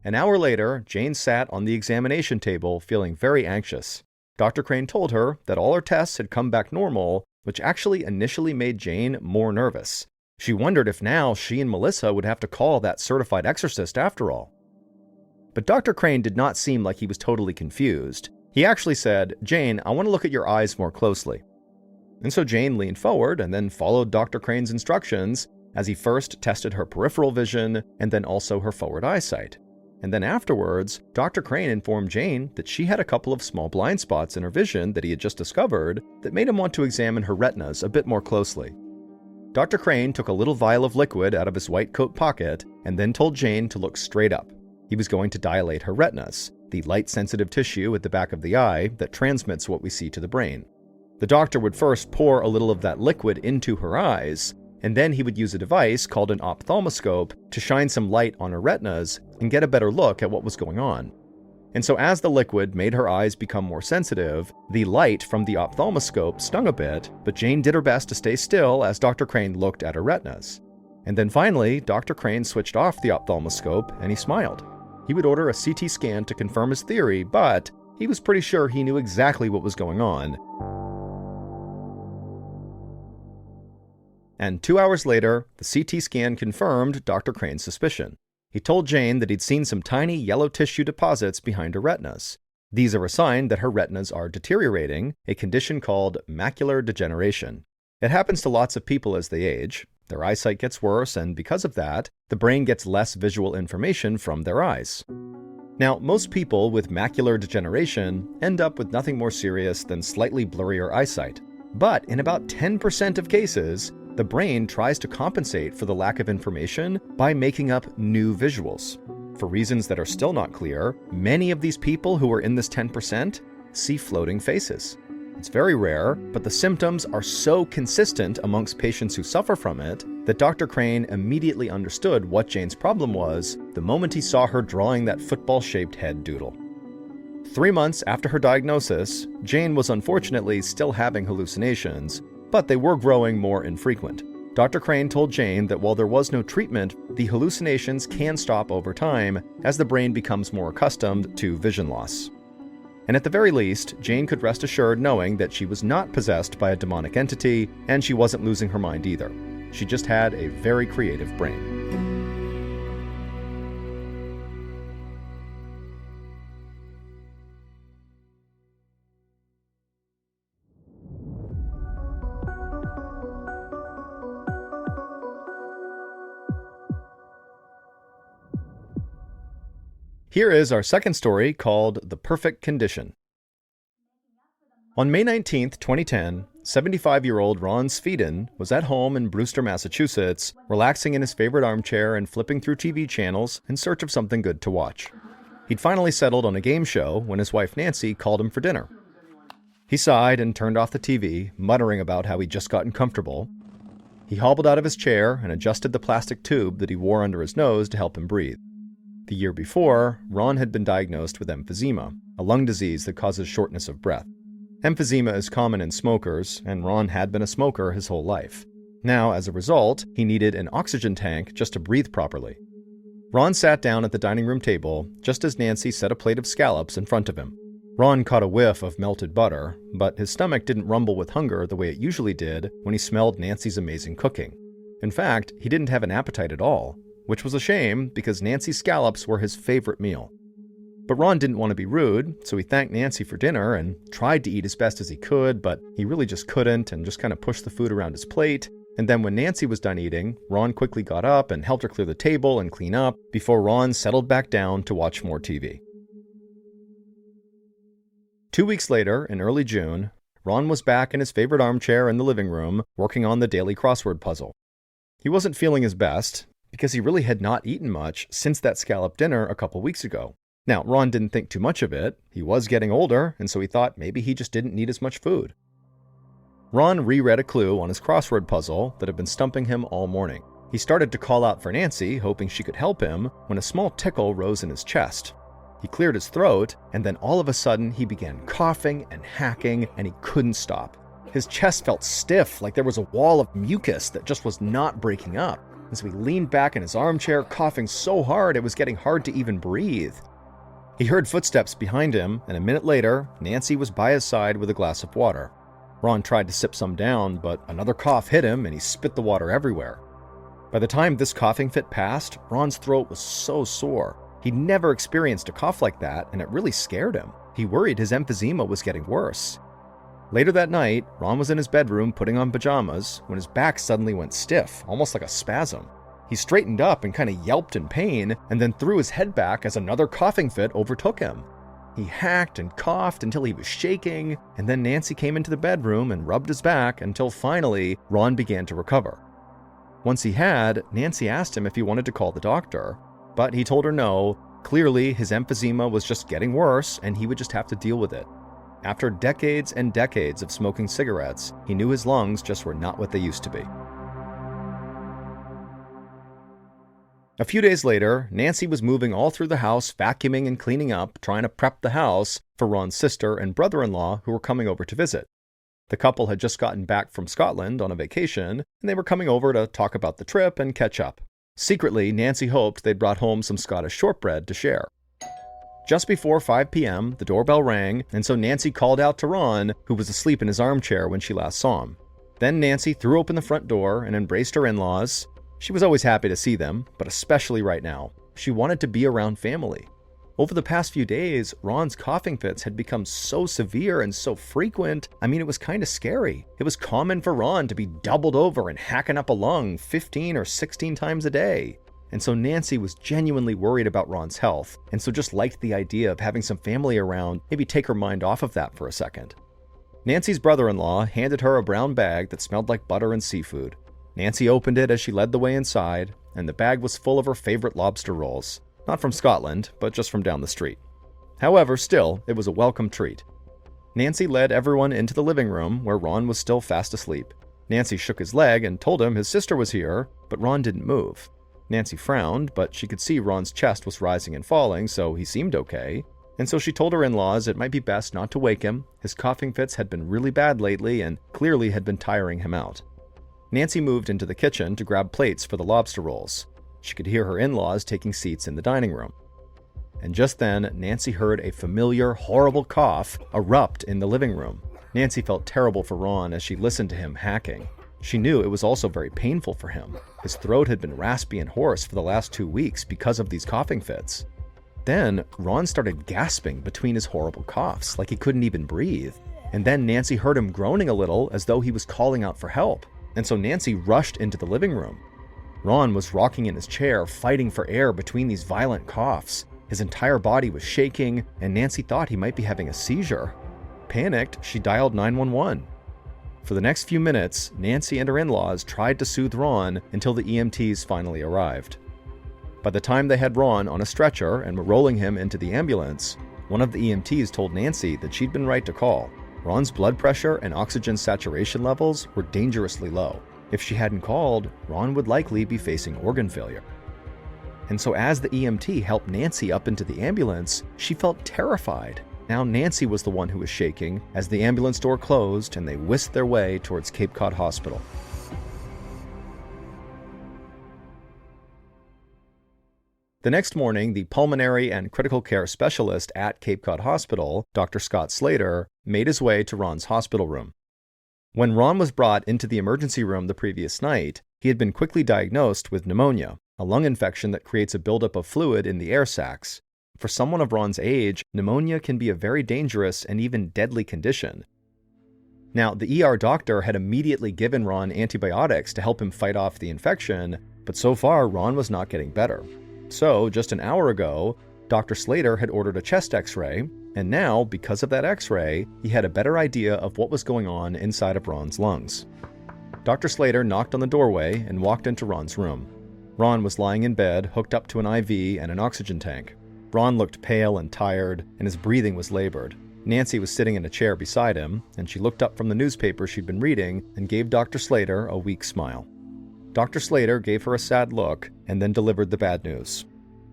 An hour later, Jane sat on the examination table feeling very anxious. Dr. Crane told her that all her tests had come back normal, which actually initially made Jane more nervous. She wondered if now she and Melissa would have to call that certified exorcist after all. But Dr. Crane did not seem like he was totally confused. He actually said, "Jane, I want to look at your eyes more closely." And so Jane leaned forward and then followed Dr. Crane's instructions as he first tested her peripheral vision and then also her forward eyesight. And then afterwards, Dr. Crane informed Jane that she had a couple of small blind spots in her vision that he had just discovered that made him want to examine her retinas a bit more closely. Dr. Crane took a little vial of liquid out of his white coat pocket and then told Jane to look straight up. He was going to dilate her retinas, the light-sensitive tissue at the back of the eye that transmits what we see to the brain. The doctor would first pour a little of that liquid into her eyes, and then he would use a device called an ophthalmoscope to shine some light on her retinas and get a better look at what was going on. And so as the liquid made her eyes become more sensitive, the light from the ophthalmoscope stung a bit, but Jane did her best to stay still as Dr. Crane looked at her retinas. And then finally, Dr. Crane switched off the ophthalmoscope and he smiled. He would order a CT scan to confirm his theory, but he was pretty sure he knew exactly what was going on. And 2 hours later, the CT scan confirmed Dr. Crane's suspicion. He told Jane that he'd seen some tiny yellow tissue deposits behind her retinas. These are a sign that her retinas are deteriorating, a condition called macular degeneration. It happens to lots of people as they age. Their eyesight gets worse, and because of that, the brain gets less visual information from their eyes. Now, most people with macular degeneration end up with nothing more serious than slightly blurrier eyesight. But in about 10% of cases, the brain tries to compensate for the lack of information by making up new visuals. For reasons that are still not clear, many of these people who are in this 10% see floating faces. It's very rare, but the symptoms are so consistent amongst patients who suffer from it that Dr. Crane immediately understood what Jane's problem was the moment he saw her drawing that football-shaped head doodle. 3 months after her diagnosis, Jane was unfortunately still having hallucinations, but they were growing more infrequent. Dr. Crane told Jane that while there was no treatment, the hallucinations can stop over time as the brain becomes more accustomed to vision loss. And at the very least, Jane could rest assured knowing that she was not possessed by a demonic entity, and she wasn't losing her mind either. She just had a very creative brain. Here is our second story called The Perfect Condition. On May 19, 2010, 75-year-old Ron Sweden was at home in Brewster, Massachusetts, relaxing in his favorite armchair and flipping through TV channels in search of something good to watch. He'd finally settled on a game show when his wife Nancy called him for dinner. He sighed and turned off the TV, muttering about how he'd just gotten comfortable. He hobbled out of his chair and adjusted the plastic tube that he wore under his nose to help him breathe. The year before, Ron had been diagnosed with emphysema, a lung disease that causes shortness of breath. Emphysema is common in smokers, and Ron had been a smoker his whole life. Now, as a result, he needed an oxygen tank just to breathe properly. Ron sat down at the dining room table just as Nancy set a plate of scallops in front of him. Ron caught a whiff of melted butter, but his stomach didn't rumble with hunger the way it usually did when he smelled Nancy's amazing cooking. In fact, he didn't have an appetite at all, which was a shame because Nancy's scallops were his favorite meal. But Ron didn't want to be rude, so he thanked Nancy for dinner and tried to eat as best as he could, but he really just couldn't and just kind of pushed the food around his plate. And then when Nancy was done eating, Ron quickly got up and helped her clear the table and clean up before Ron settled back down to watch more TV. 2 weeks later, in early June, Ron was back in his favorite armchair in the living room, working on the daily crossword puzzle. He wasn't feeling his best, because he really had not eaten much since that scallop dinner a couple weeks ago. Now, Ron didn't think too much of it. He was getting older, and so he thought maybe he just didn't need as much food. Ron reread a clue on his crossword puzzle that had been stumping him all morning. He started to call out for Nancy, hoping she could help him, when a small tickle rose in his chest. He cleared his throat, and then all of a sudden he began coughing and hacking, and he couldn't stop. His chest felt stiff, like there was a wall of mucus that just was not breaking up. And so he leaned back in his armchair, coughing so hard it was getting hard to even breathe. He heard footsteps behind him, and a minute later, Nancy was by his side with a glass of water. Ron tried to sip some down, but another cough hit him and he spit the water everywhere. By the time this coughing fit passed, Ron's throat was so sore. He'd never experienced a cough like that, and it really scared him. He worried his emphysema was getting worse. Later that night, Ron was in his bedroom putting on pajamas when his back suddenly went stiff, almost like a spasm. He straightened up and kind of yelped in pain, and then threw his head back as another coughing fit overtook him. He hacked and coughed until he was shaking, and then Nancy came into the bedroom and rubbed his back until finally Ron began to recover. Once he had, Nancy asked him if he wanted to call the doctor, but he told her no. Clearly, his emphysema was just getting worse, and he would just have to deal with it. After decades and decades of smoking cigarettes, he knew his lungs just were not what they used to be. A few days later, Nancy was moving all through the house, vacuuming and cleaning up, trying to prep the house for Ron's sister and brother-in-law who were coming over to visit. The couple had just gotten back from Scotland on a vacation, and they were coming over to talk about the trip and catch up. Secretly, Nancy hoped they'd brought home some Scottish shortbread to share. Just before 5 p.m., the doorbell rang, and so Nancy called out to Ron, who was asleep in his armchair when she last saw him. Then Nancy threw open the front door and embraced her in-laws. She was always happy to see them, but especially right now. She wanted to be around family. Over the past few days, Ron's coughing fits had become so severe and so frequent, it was kind of scary. It was common for Ron to be doubled over and hacking up a lung 15 or 16 times a day. And so Nancy was genuinely worried about Ron's health, and so just liked the idea of having some family around, maybe take her mind off of that for a second. Nancy's brother-in-law handed her a brown bag that smelled like butter and seafood. Nancy opened it as she led the way inside, and the bag was full of her favorite lobster rolls. Not from Scotland, but just from down the street. However, still, it was a welcome treat. Nancy led everyone into the living room, where Ron was still fast asleep. Nancy shook his leg and told him his sister was here, but Ron didn't move. Nancy frowned, but she could see Ron's chest was rising and falling, so he seemed okay. And so she told her in-laws it might be best not to wake him. His coughing fits had been really bad lately and clearly had been tiring him out. Nancy moved into the kitchen to grab plates for the lobster rolls. She could hear her in-laws taking seats in the dining room. And just then, Nancy heard a familiar, horrible cough erupt in the living room. Nancy felt terrible for Ron as she listened to him hacking. She knew it was also very painful for him. His throat had been raspy and hoarse for the last 2 weeks because of these coughing fits. Then, Ron started gasping between his horrible coughs, like he couldn't even breathe. And then Nancy heard him groaning a little as though he was calling out for help. And so Nancy rushed into the living room. Ron was rocking in his chair, fighting for air between these violent coughs. His entire body was shaking, and Nancy thought he might be having a seizure. Panicked, she dialed 911. For the next few minutes, Nancy and her in-laws tried to soothe Ron until the EMTs finally arrived. By the time they had Ron on a stretcher and were rolling him into the ambulance, one of the EMTs told Nancy that she'd been right to call. Ron's blood pressure and oxygen saturation levels were dangerously low. If she hadn't called, Ron would likely be facing organ failure. And so as the EMT helped Nancy up into the ambulance, she felt terrified. Now Nancy was the one who was shaking as the ambulance door closed and they whisked their way towards Cape Cod Hospital. The next morning, the pulmonary and critical care specialist at Cape Cod Hospital, Dr. Scott Slater, made his way to Ron's hospital room. When Ron was brought into the emergency room the previous night, he had been quickly diagnosed with pneumonia, a lung infection that creates a buildup of fluid in the air sacs. For someone of Ron's age, pneumonia can be a very dangerous and even deadly condition. Now, the ER doctor had immediately given Ron antibiotics to help him fight off the infection, but so far Ron was not getting better. So, just an hour ago, Dr. Slater had ordered a chest x-ray, and now, because of that x-ray, he had a better idea of what was going on inside of Ron's lungs. Dr. Slater knocked on the doorway and walked into Ron's room. Ron was lying in bed, hooked up to an IV and an oxygen tank. Ron looked pale and tired, and his breathing was labored. Nancy was sitting in a chair beside him, and she looked up from the newspaper she'd been reading and gave Dr. Slater a weak smile. Dr. Slater gave her a sad look and then delivered the bad news.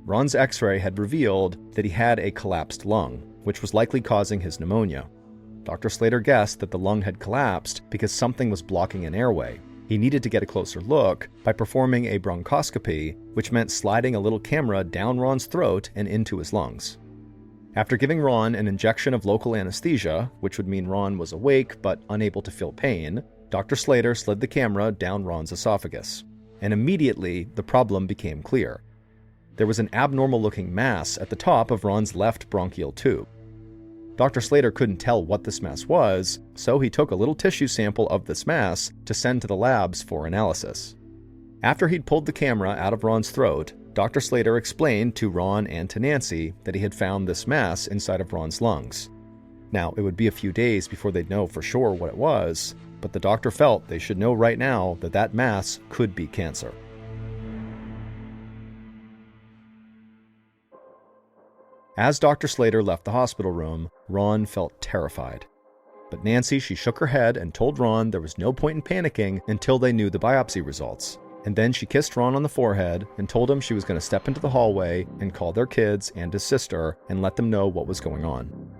Ron's x-ray had revealed that he had a collapsed lung, which was likely causing his pneumonia. Dr. Slater guessed that the lung had collapsed because something was blocking an airway. He needed to get a closer look by performing a bronchoscopy, which meant sliding a little camera down Ron's throat and into his lungs. After giving Ron an injection of local anesthesia, which would mean Ron was awake but unable to feel pain, Dr. Slater slid the camera down Ron's esophagus. And immediately, the problem became clear. There was an abnormal-looking mass at the top of Ron's left bronchial tube. Dr. Slater couldn't tell what this mass was, so he took a little tissue sample of this mass to send to the labs for analysis. After he'd pulled the camera out of Ron's throat, Dr. Slater explained to Ron and to Nancy that he had found this mass inside of Ron's lungs. Now, it would be a few days before they'd know for sure what it was, but the doctor felt they should know right now that that mass could be cancer. As Dr. Slater left the hospital room, Ron felt terrified. But Nancy, she shook her head and told Ron there was no point in panicking until they knew the biopsy results. And then she kissed Ron on the forehead and told him she was going to step into the hallway and call their kids and his sister and let them know what was going on.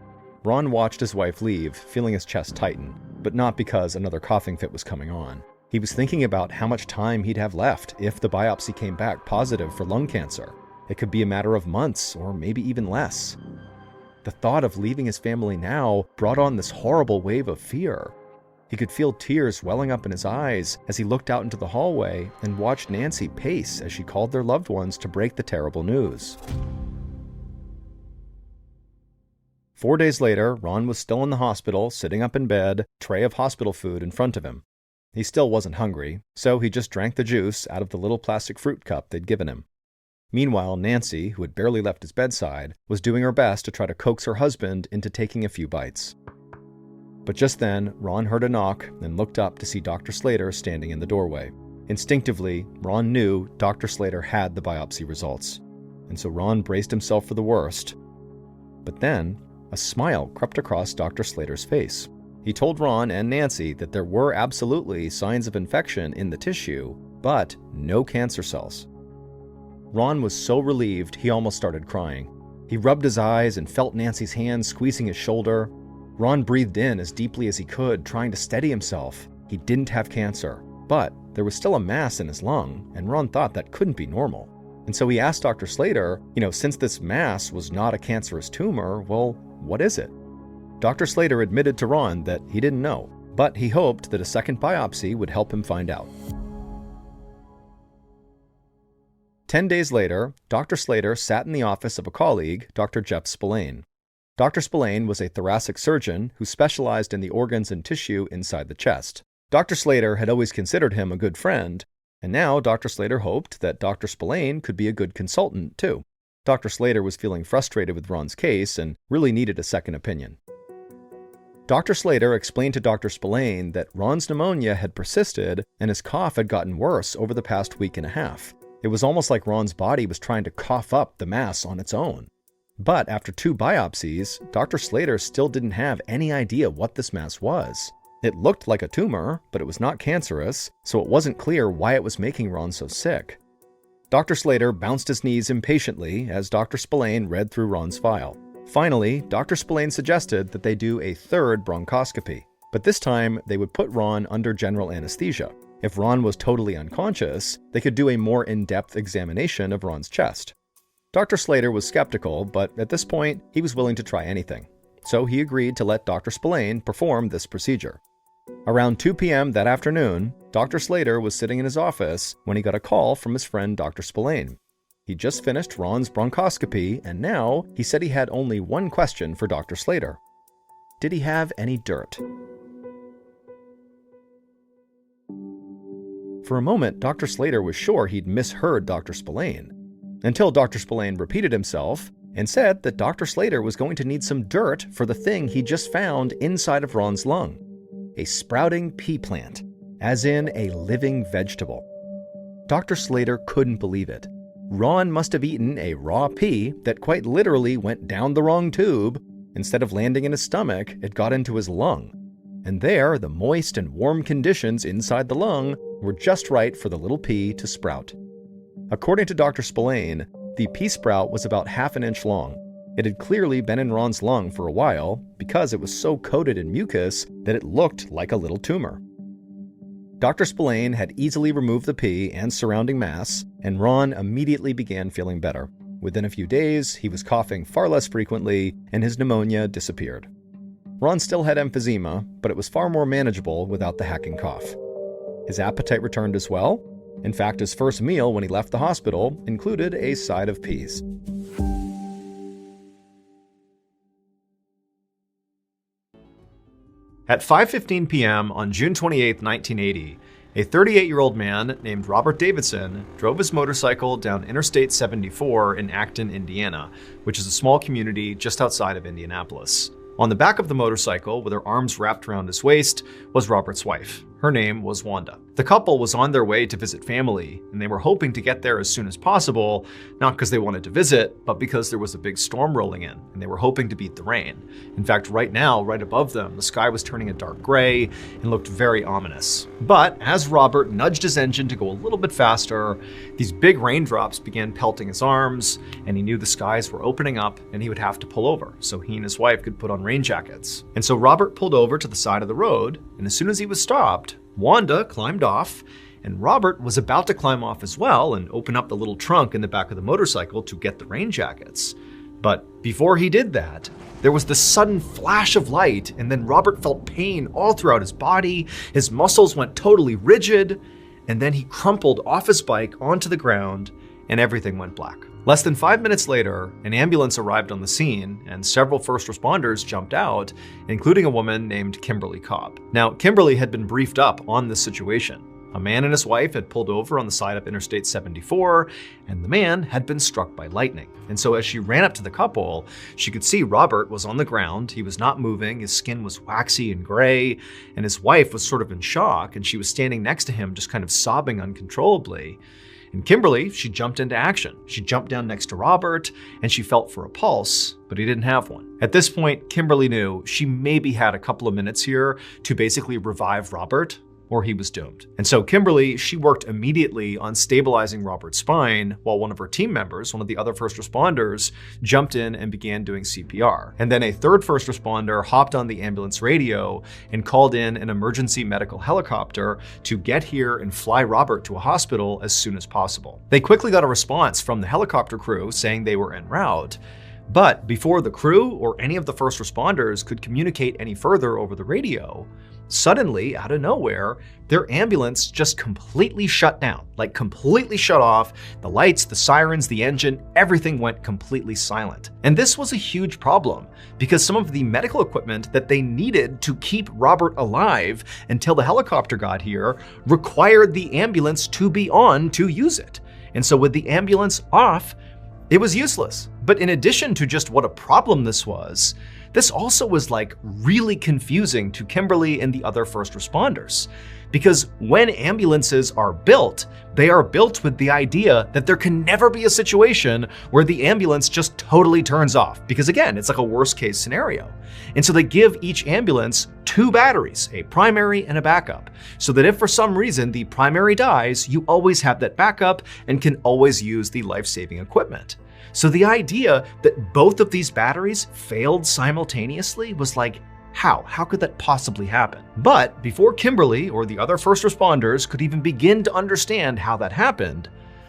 Ron watched his wife leave, feeling his chest tighten, but not because another coughing fit was coming on. He was thinking about how much time he'd have left if the biopsy came back positive for lung cancer. It could be a matter of months, or maybe even less. The thought of leaving his family now brought on this horrible wave of fear. He could feel tears welling up in his eyes as he looked out into the hallway and watched Nancy pace as she called their loved ones to break the terrible news. 4 days later, Ron was still in the hospital, sitting up in bed, tray of hospital food in front of him. He still wasn't hungry, so he just drank the juice out of the little plastic fruit cup they'd given him. Meanwhile, Nancy, who had barely left his bedside, was doing her best to try to coax her husband into taking a few bites. But just then, Ron heard a knock and looked up to see Dr. Slater standing in the doorway. Instinctively, Ron knew Dr. Slater had the biopsy results, and so Ron braced himself for the worst. But then, a smile crept across Dr. Slater's face. He told Ron and Nancy that there were absolutely signs of infection in the tissue, but no cancer cells. Ron was so relieved he almost started crying. He rubbed his eyes and felt Nancy's hand squeezing his shoulder. Ron breathed in as deeply as he could, trying to steady himself. He didn't have cancer, but there was still a mass in his lung, and Ron thought that couldn't be normal. And so he asked Dr. Slater, since this mass was not a cancerous tumor, well, what is it? Dr. Slater admitted to Ron that he didn't know, but he hoped that a second biopsy would help him find out. 10 days later, Dr. Slater sat in the office of a colleague, Dr. Jeff Spillane. Dr. Spillane was a thoracic surgeon who specialized in the organs and tissue inside the chest. Dr. Slater had always considered him a good friend, and now Dr. Slater hoped that Dr. Spillane could be a good consultant, too. Dr. Slater was feeling frustrated with Ron's case and really needed a second opinion. Dr. Slater explained to Dr. Spillane that Ron's pneumonia had persisted and his cough had gotten worse over the past week and a half. It was almost like Ron's body was trying to cough up the mass on its own. But after 2 biopsies, Dr. Slater still didn't have any idea what this mass was. It looked like a tumor, but it was not cancerous, so it wasn't clear why it was making Ron so sick. Dr. Slater bounced his knees impatiently as Dr. Spillane read through Ron's file. Finally, Dr. Spillane suggested that they do a third bronchoscopy, but this time they would put Ron under general anesthesia. If Ron was totally unconscious, they could do a more in-depth examination of Ron's chest. Dr. Slater was skeptical, but at this point, he was willing to try anything. So he agreed to let Dr. Spillane perform this procedure. Around 2 p.m. that afternoon, Dr. Slater was sitting in his office when he got a call from his friend Dr. Spillane. He just finished Ron's bronchoscopy, and now he said he had only one question for Dr. Slater. Did he have any dirt? For a moment, Dr. Slater was sure he'd misheard Dr. Spillane, until Dr. Spillane repeated himself and said that Dr. Slater was going to need some dirt for the thing he just found inside of Ron's lung. A sprouting pea plant, as in a living vegetable. Dr. Slater couldn't believe it. Ron must have eaten a raw pea that quite literally went down the wrong tube. Instead of landing in his stomach, it got into his lung. And there, the moist and warm conditions inside the lung were just right for the little pea to sprout. According to Dr. Spillane, the pea sprout was about half an inch long. It had clearly been in Ron's lung for a while because it was so coated in mucus that it looked like a little tumor. Dr. Spillane had easily removed the pea and surrounding mass, and Ron immediately began feeling better. Within a few days, he was coughing far less frequently, and his pneumonia disappeared. Ron still had emphysema, but it was far more manageable without the hacking cough. His appetite returned as well. In fact, his first meal when he left the hospital included a side of peas. At 5:15 p.m. on June 28, 1980, a 38-year-old man named Robert Davidson drove his motorcycle down Interstate 74 in Acton, Indiana, which is a small community just outside of Indianapolis. On the back of the motorcycle, with her arms wrapped around his waist, was Robert's wife. Her name was Wanda. The couple was on their way to visit family, and they were hoping to get there as soon as possible, not because they wanted to visit, but because there was a big storm rolling in, and they were hoping to beat the rain. In fact, right now, right above them, the sky was turning a dark gray and looked very ominous. But as Robert nudged his engine to go a little bit faster, these big raindrops began pelting his arms, and he knew the skies were opening up and he would have to pull over so he and his wife could put on rain jackets. And so Robert pulled over to the side of the road, and as soon as he was stopped, Wanda climbed off, and Robert was about to climb off as well and open up the little trunk in the back of the motorcycle to get the rain jackets. But before he did that, there was this sudden flash of light, and then Robert felt pain all throughout his body. His muscles went totally rigid, and then he crumpled off his bike onto the ground, and everything went black. Less than 5 minutes later, an ambulance arrived on the scene, and several first responders jumped out, including a woman named Kimberly Cobb. Now, Kimberly had been briefed up on this situation. A man and his wife had pulled over on the side of Interstate 74, and the man had been struck by lightning. And so as she ran up to the couple, she could see Robert was on the ground. He was not moving, his skin was waxy and gray, and his wife was sort of in shock, and she was standing next to him just kind of sobbing uncontrollably. And Kimberly, she jumped into action. She jumped down next to Robert, and she felt for a pulse, but he didn't have one. At this point, Kimberly knew she maybe had a couple of minutes here to basically revive Robert, or he was doomed. And so Kimberly, she worked immediately on stabilizing Robert's spine, while one of her team members, one of the other first responders, jumped in and began doing CPR. And then a third first responder hopped on the ambulance radio and called in an emergency medical helicopter to get here and fly Robert to a hospital as soon as possible. They quickly got a response from the helicopter crew saying they were en route, But before the crew or any of the first responders could communicate any further over the radio, suddenly, out of nowhere, their ambulance just completely shut down, like completely shut off. The lights, the sirens, the engine, everything went completely silent. And this was a huge problem because some of the medical equipment that they needed to keep Robert alive until the helicopter got here required the ambulance to be on to use it. And so with the ambulance off, it was useless. But in addition to just what a problem this was, this also was like really confusing to Kimberly and the other first responders. Because when ambulances are built, they are built with the idea that there can never be a situation where the ambulance just totally turns off. Because again, it's like a worst case scenario. And so they give each ambulance 2 batteries, a primary and a backup, so that if for some reason the primary dies, you always have that backup and can always use the life-saving equipment. So the idea that both of these batteries failed simultaneously was like, how? How could that possibly happen? But before Kimberly or the other first responders could even begin to understand how that happened,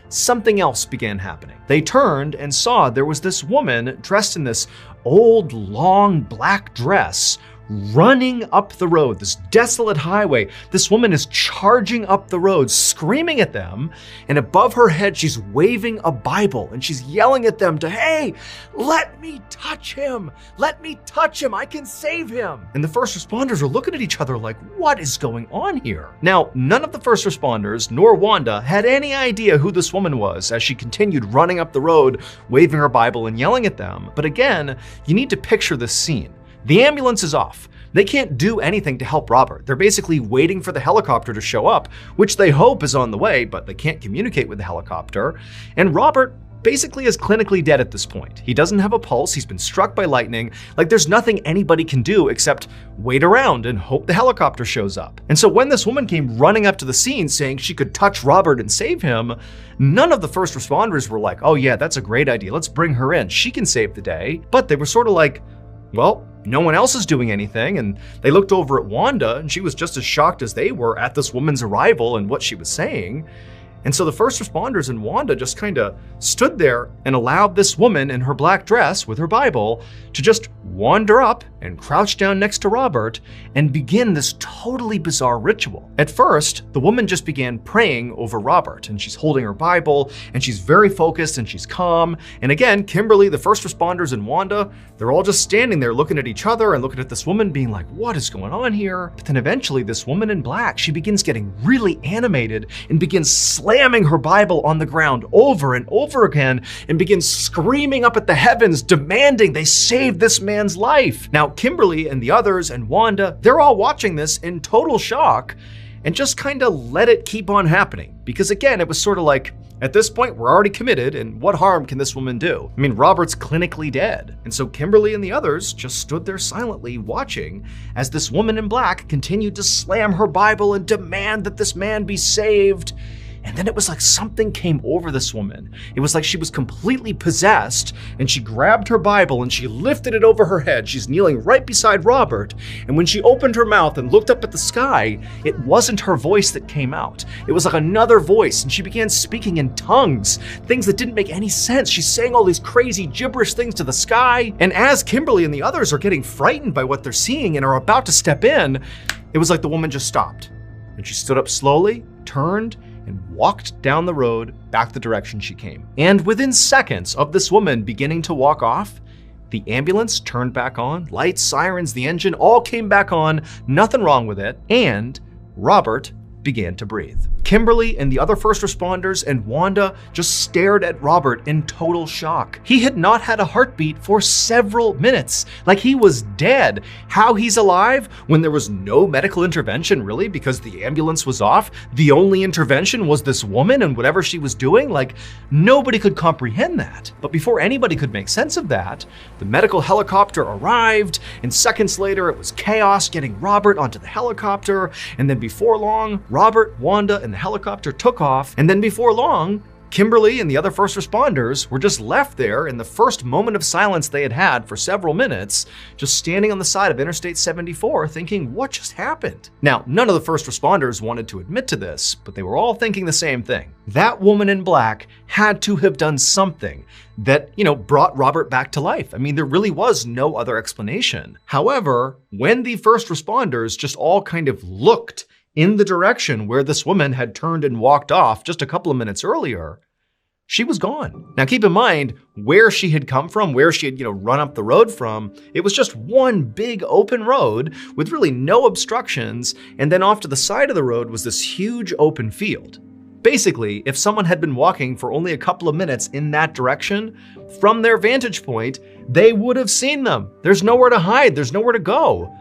something else began happening. They turned and saw there was this woman dressed in this old, long black dress running up the road, this desolate highway. This woman is charging up the road, screaming at them, and above her head, she's waving a Bible, and she's yelling at them to, hey, let me touch him. Let me touch him. I can save him. And the first responders are looking at each other like, what is going on here? Now, none of the first responders, nor Wanda, had any idea who this woman was as she continued running up the road, waving her Bible and yelling at them. But again, you need to picture this scene. The ambulance is off. They can't do anything to help Robert. They're basically waiting for the helicopter to show up, which they hope is on the way, but they can't communicate with the helicopter. And Robert basically is clinically dead at this point. He doesn't have a pulse. He's been struck by lightning. Like there's nothing anybody can do except wait around and hope the helicopter shows up. And so when this woman came running up to the scene saying she could touch Robert and save him, none of the first responders were like, oh yeah, that's a great idea. Let's bring her in. She can save the day. But they were sort of like, well, no one else is doing anything, and they looked over at Wanda, and she was just as shocked as they were at this woman's arrival and what she was saying. And so the first responders and Wanda just kind of stood there and allowed this woman in her black dress with her Bible to just wander up and crouch down next to Robert and begin this totally bizarre ritual. At first, the woman just began praying over Robert, and she's holding her Bible, and she's very focused and she's calm. And again, Kimberly, the first responders, and Wanda, they're all just standing there looking at each other and looking at this woman being like, what is going on here? But then eventually this woman in black, she begins getting really animated and begins slamming her Bible on the ground over and over again and begins screaming up at the heavens, demanding they save this man's life. Now, Kimberly and the others and Wanda, they're all watching this in total shock and just kind of let it keep on happening. Because again, it was sort of like, at this point, we're already committed, and what harm can this woman do? I mean, Robert's clinically dead. And so Kimberly and the others just stood there silently watching as this woman in black continued to slam her Bible and demand that this man be saved. And then it was like something came over this woman. It was like she was completely possessed, and she grabbed her Bible and she lifted it over her head. She's kneeling right beside Robert. And when she opened her mouth and looked up at the sky, it wasn't her voice that came out. It was like another voice, and she began speaking in tongues, things that didn't make any sense. She's saying all these crazy gibberish things to the sky. And as Kimberly and the others are getting frightened by what they're seeing and are about to step in, it was like the woman just stopped. And she stood up slowly, turned, and walked down the road back the direction she came. And within seconds of this woman beginning to walk off, the ambulance turned back on, lights, sirens, the engine all came back on, nothing wrong with it, and Robert began to breathe. Kimberly and the other first responders and Wanda just stared at Robert in total shock. He had not had a heartbeat for several minutes, like he was dead. How he's alive when there was no medical intervention really because the ambulance was off? The only intervention was this woman and whatever she was doing? Like nobody could comprehend that. But before anybody could make sense of that, the medical helicopter arrived, and seconds later it was chaos getting Robert onto the helicopter, and then before long, Robert, Wanda, and the helicopter took off, and then before long, Kimberly and the other first responders were just left there in the first moment of silence they had had for several minutes, just standing on the side of Interstate 74 thinking, what just happened? Now, none of the first responders wanted to admit to this, but they were all thinking the same thing. That woman in black had to have done something that, brought Robert back to life. I mean, there really was no other explanation. However, when the first responders just all kind of looked in the direction where this woman had turned and walked off just a couple of minutes earlier, she was gone. Now keep in mind where she had come from, where she had, run up the road from. It was just one big open road with really no obstructions, and then off to the side of the road was this huge open field. Basically, if someone had been walking for only a couple of minutes in that direction, from their vantage point, they would have seen them. There's nowhere to hide, there's nowhere to go.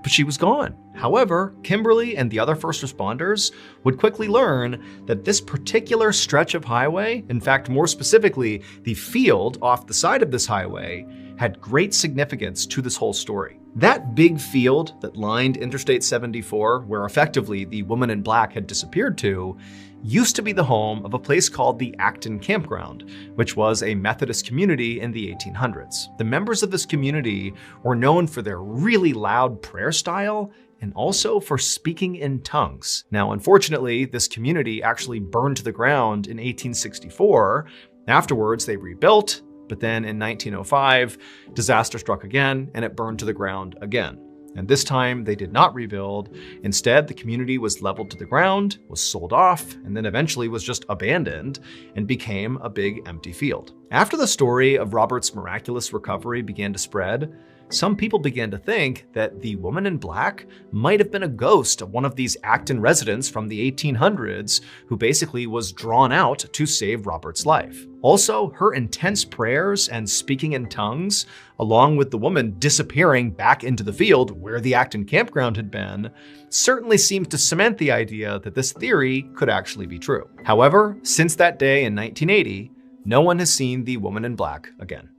But she was gone. However, Kimberly and the other first responders would quickly learn that this particular stretch of highway, in fact, more specifically, the field off the side of this highway, had great significance to this whole story. That big field that lined Interstate 74, where effectively the woman in black had disappeared to, used to be the home of a place called the Acton Campground, which was a Methodist community in the 1800s. The members of this community were known for their really loud prayer style and also for speaking in tongues. Now, unfortunately, this community actually burned to the ground in 1864. Afterwards, they rebuilt, but then in 1905, disaster struck again and it burned to the ground again. And this time they did not rebuild. Instead, the community was leveled to the ground, was sold off, and then eventually was just abandoned and became a big empty field. After the story of Robert's miraculous recovery began to spread, some people began to think that the woman in black might have been a ghost of one of these Acton residents from the 1800s who basically was drawn out to save Robert's life. Also, her intense prayers and speaking in tongues, along with the woman disappearing back into the field where the Acton campground had been, certainly seems to cement the idea that this theory could actually be true. However, since that day in 1980, no one has seen the woman in black again.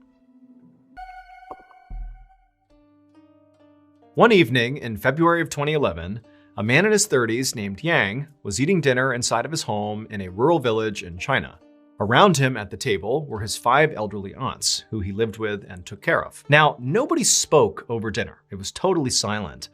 One evening in February of 2011, a man in his 30s named Yang was eating dinner inside of his home in a rural village in China. Around him at the table were his 5 elderly aunts, who he lived with and took care of. Now, nobody spoke over dinner. It was totally silent.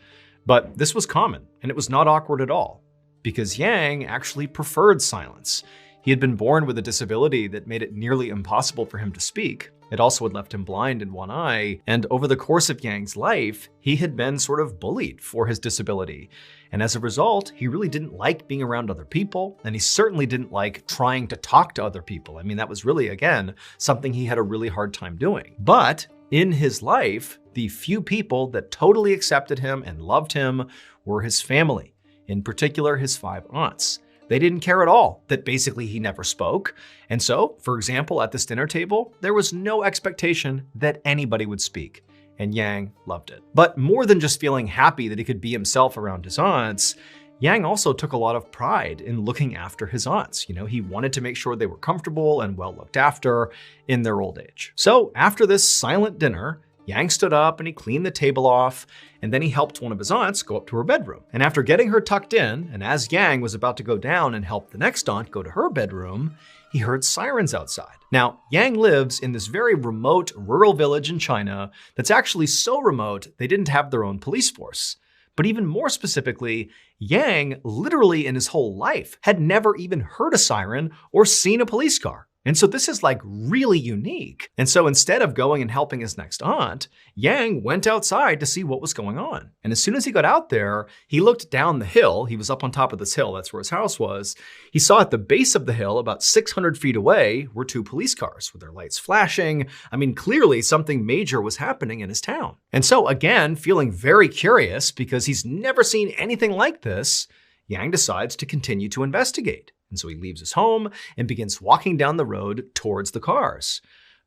But this was common, and it was not awkward at all, because Yang actually preferred silence. He had been born with a disability that made it nearly impossible for him to speak. It also had left him blind in one eye, and over the course of Yang's life, he had been sort of bullied for his disability. And as a result, he really didn't like being around other people, and he certainly didn't like trying to talk to other people. I mean, that was really, again, something he had a really hard time doing. But in his life, the few people that totally accepted him and loved him were his family, in particular his 5 aunts. They didn't care at all that basically he never spoke. And so, for example, at this dinner table, there was no expectation that anybody would speak. And Yang loved it. But more than just feeling happy that he could be himself around his aunts, Yang also took a lot of pride in looking after his aunts. He wanted to make sure they were comfortable and well looked after in their old age. So after this silent dinner, Yang stood up and he cleaned the table off, and then he helped one of his aunts go up to her bedroom. And after getting her tucked in, and as Yang was about to go down and help the next aunt go to her bedroom, he heard sirens outside. Now, Yang lives in this very remote rural village in China that's actually so remote they didn't have their own police force. But even more specifically, Yang literally in his whole life had never even heard a siren or seen a police car. And so this is like really unique. And so instead of going and helping his next aunt, Yang went outside to see what was going on. And as soon as he got out there, he looked down the hill. He was up on top of this hill. That's where his house was. He saw at the base of the hill, about 600 feet away, were 2 police cars with their lights flashing. I mean, clearly something major was happening in his town. And so again, feeling very curious because he's never seen anything like this, Yang decides to continue to investigate. And so he leaves his home and begins walking down the road towards the cars.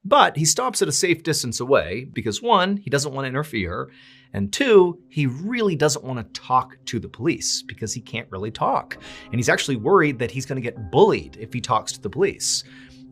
But he stops at a safe distance away because 1, he doesn't want to interfere, and 2, he really doesn't want to talk to the police because he can't really talk. And he's actually worried that he's going to get bullied if he talks to the police.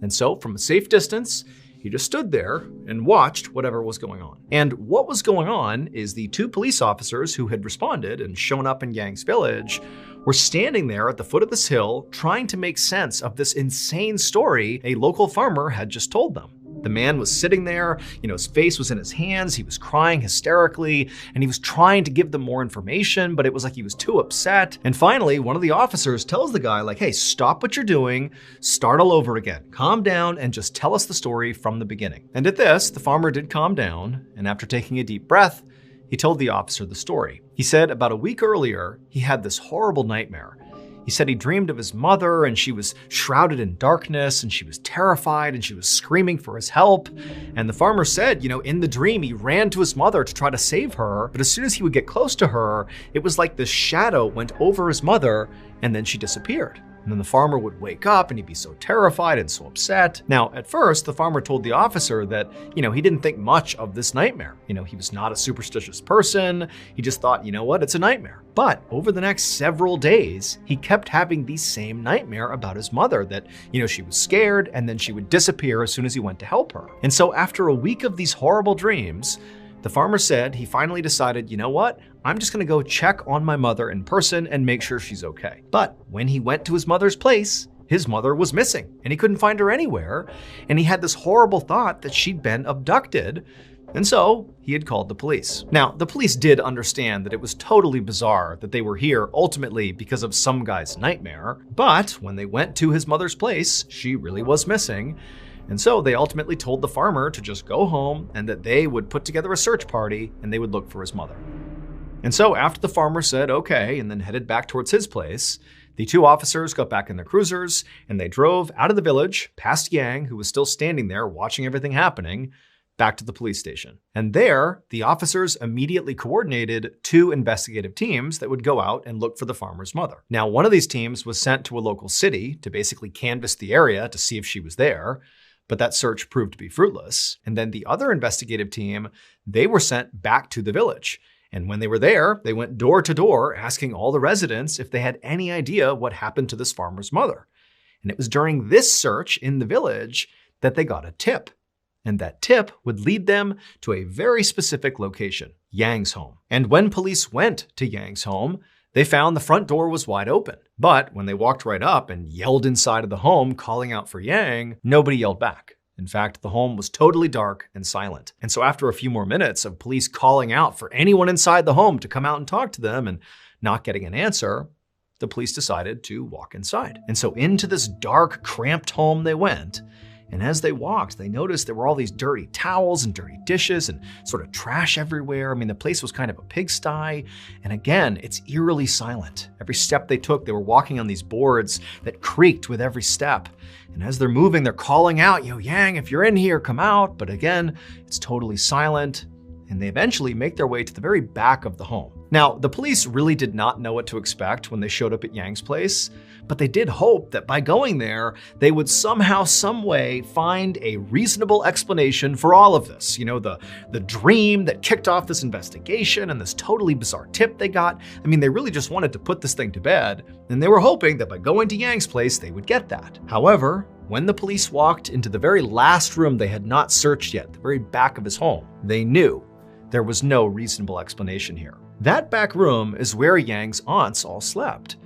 And so from a safe distance, he He just stood there and watched whatever was going on. And what was going on is the 2 police officers who had responded and shown up in Yang's village were standing there at the foot of this hill trying to make sense of this insane story a local farmer had just told them. The man was sitting there, his face was in his hands, he was crying hysterically, and he was trying to give them more information, but it was like he was too upset. And finally, one of the officers tells the guy, like, hey, stop what you're doing, start all over again, calm down, and just tell us the story from the beginning. And at this, the farmer did calm down, and after taking a deep breath, he told the officer the story. He said about a week earlier, he had this horrible nightmare. He said he dreamed of his mother and she was shrouded in darkness and she was terrified and she was screaming for his help. And the farmer said, in the dream, he ran to his mother to try to save her. But as soon as he would get close to her, it was like this shadow went over his mother and then she disappeared. And then the farmer would wake up and he'd be so terrified and so upset. Now, at first, the farmer told the officer that, he didn't think much of this nightmare. He was not a superstitious person. He just thought, it's a nightmare. But over the next several days, he kept having the same nightmare about his mother that, she was scared and then she would disappear as soon as he went to help her. And so after a week of these horrible dreams, the farmer said he finally decided, I'm just gonna go check on my mother in person and make sure she's okay. But when he went to his mother's place, his mother was missing and he couldn't find her anywhere. And he had this horrible thought that she'd been abducted. And so he had called the police. Now, the police did understand that it was totally bizarre that they were here ultimately because of some guy's nightmare. But when they went to his mother's place, she really was missing. And so they ultimately told the farmer to just go home and that they would put together a search party and they would look for his mother. And so after the farmer said okay and then headed back towards his place, the 2 officers got back in their cruisers and they drove out of the village past Yang, who was still standing there watching everything happening, back to the police station. And there, the officers immediately coordinated 2 investigative teams that would go out and look for the farmer's mother. Now, one of these teams was sent to a local city to basically canvass the area to see if she was there. But that search proved to be fruitless. And then the other investigative team, they were sent back to the village. And when they were there, they went door to door asking all the residents if they had any idea what happened to this farmer's mother. And it was during this search in the village that they got a tip. And that tip would lead them to a very specific location, Yang's home. And when police went to Yang's home, they found the front door was wide open. But when they walked right up and yelled inside of the home, calling out for Yang, nobody yelled back. In fact, the home was totally dark and silent. And so after a few more minutes of police calling out for anyone inside the home to come out and talk to them and not getting an answer, the police decided to walk inside. And so into this dark, cramped home they went. And as they walked, they noticed there were all these dirty towels and dirty dishes and sort of trash everywhere. I mean, the place was kind of a pigsty. And again, it's eerily silent. Every step they took, they were walking on these boards that creaked with every step. And as they're moving, they're calling out, Yang, if you're in here, come out. But again, it's totally silent. And they eventually make their way to the very back of the home. Now, the police really did not know what to expect when they showed up at Yang's place, but they did hope that by going there, they would somehow, some way find a reasonable explanation for all of this. The dream that kicked off this investigation and this totally bizarre tip they got. I mean, they really just wanted to put this thing to bed, and they were hoping that by going to Yang's place, they would get that. However, when the police walked into the very last room they had not searched yet, the very back of his home, they knew there was no reasonable explanation here. That back room is where Yang's aunts all slept.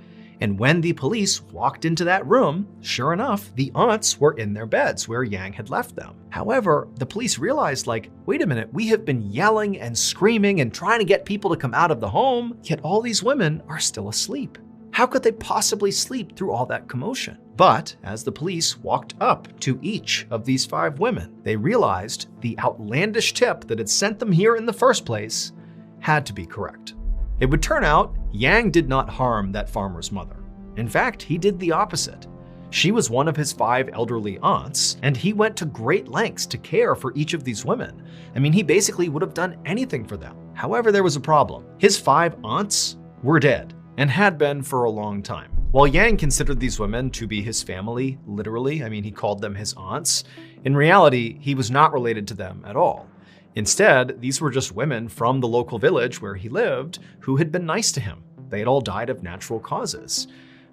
And when the police walked into that room, sure enough, the aunts were in their beds where Yang had left them. However, the police realized, wait a minute, we have been yelling and screaming and trying to get people to come out of the home, yet all these women are still asleep. How could they possibly sleep through all that commotion? But as the police walked up to each of these 5 women, they realized the outlandish tip that had sent them here in the first place had to be correct. It would turn out Yang did not harm that farmer's mother. In fact, he did the opposite. She was one of his 5 elderly aunts, and he went to great lengths to care for each of these women. I mean, he basically would have done anything for them. However, there was a problem. His 5 aunts were dead, and had been for a long time. While Yang considered these women to be his family, literally, I mean, he called them his aunts, in reality, he was not related to them at all. Instead, these were just women from the local village where he lived who had been nice to him. They had all died of natural causes.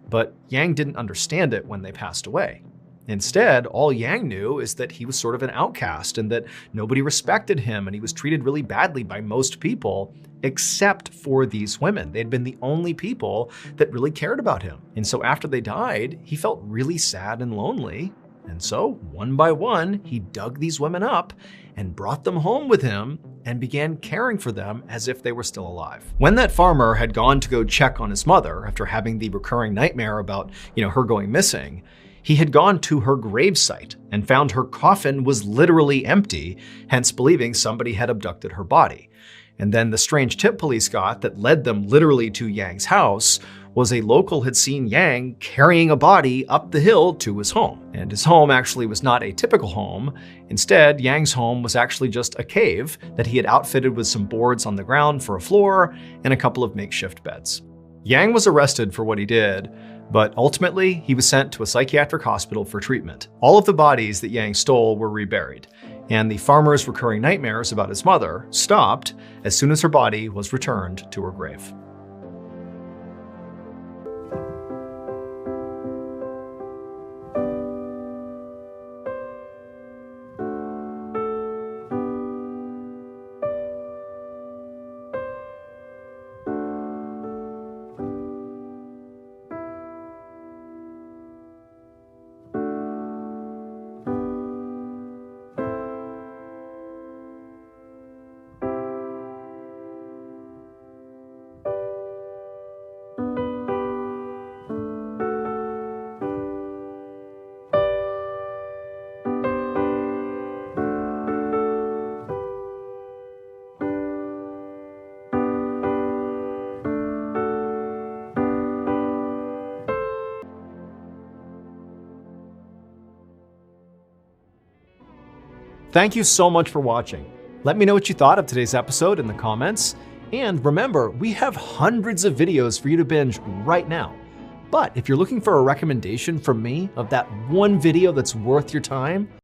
But Yang didn't understand it when they passed away. Instead, all Yang knew is that he was sort of an outcast and that nobody respected him and he was treated really badly by most people, except for these women. They'd been the only people that really cared about him. And so after they died, he felt really sad and lonely. And so, one by one, he dug these women up and brought them home with him and began caring for them as if they were still alive. When that farmer had gone to go check on his mother after having the recurring nightmare about, her going missing, he had gone to her gravesite and found her coffin was literally empty, hence believing somebody had abducted her body. And then the strange tip police got that led them literally to Yang's house was a local had seen Yang carrying a body up the hill to his home. And his home actually was not a typical home. Instead, Yang's home was actually just a cave that he had outfitted with some boards on the ground for a floor and a couple of makeshift beds. Yang was arrested for what he did, but ultimately he was sent to a psychiatric hospital for treatment. All of the bodies that Yang stole were reburied, and the farmer's recurring nightmares about his mother stopped as soon as her body was returned to her grave. Thank you so much for watching. Let me know what you thought of today's episode in the comments. And remember, we have hundreds of videos for you to binge right now. But if you're looking for a recommendation from me of that one video that's worth your time,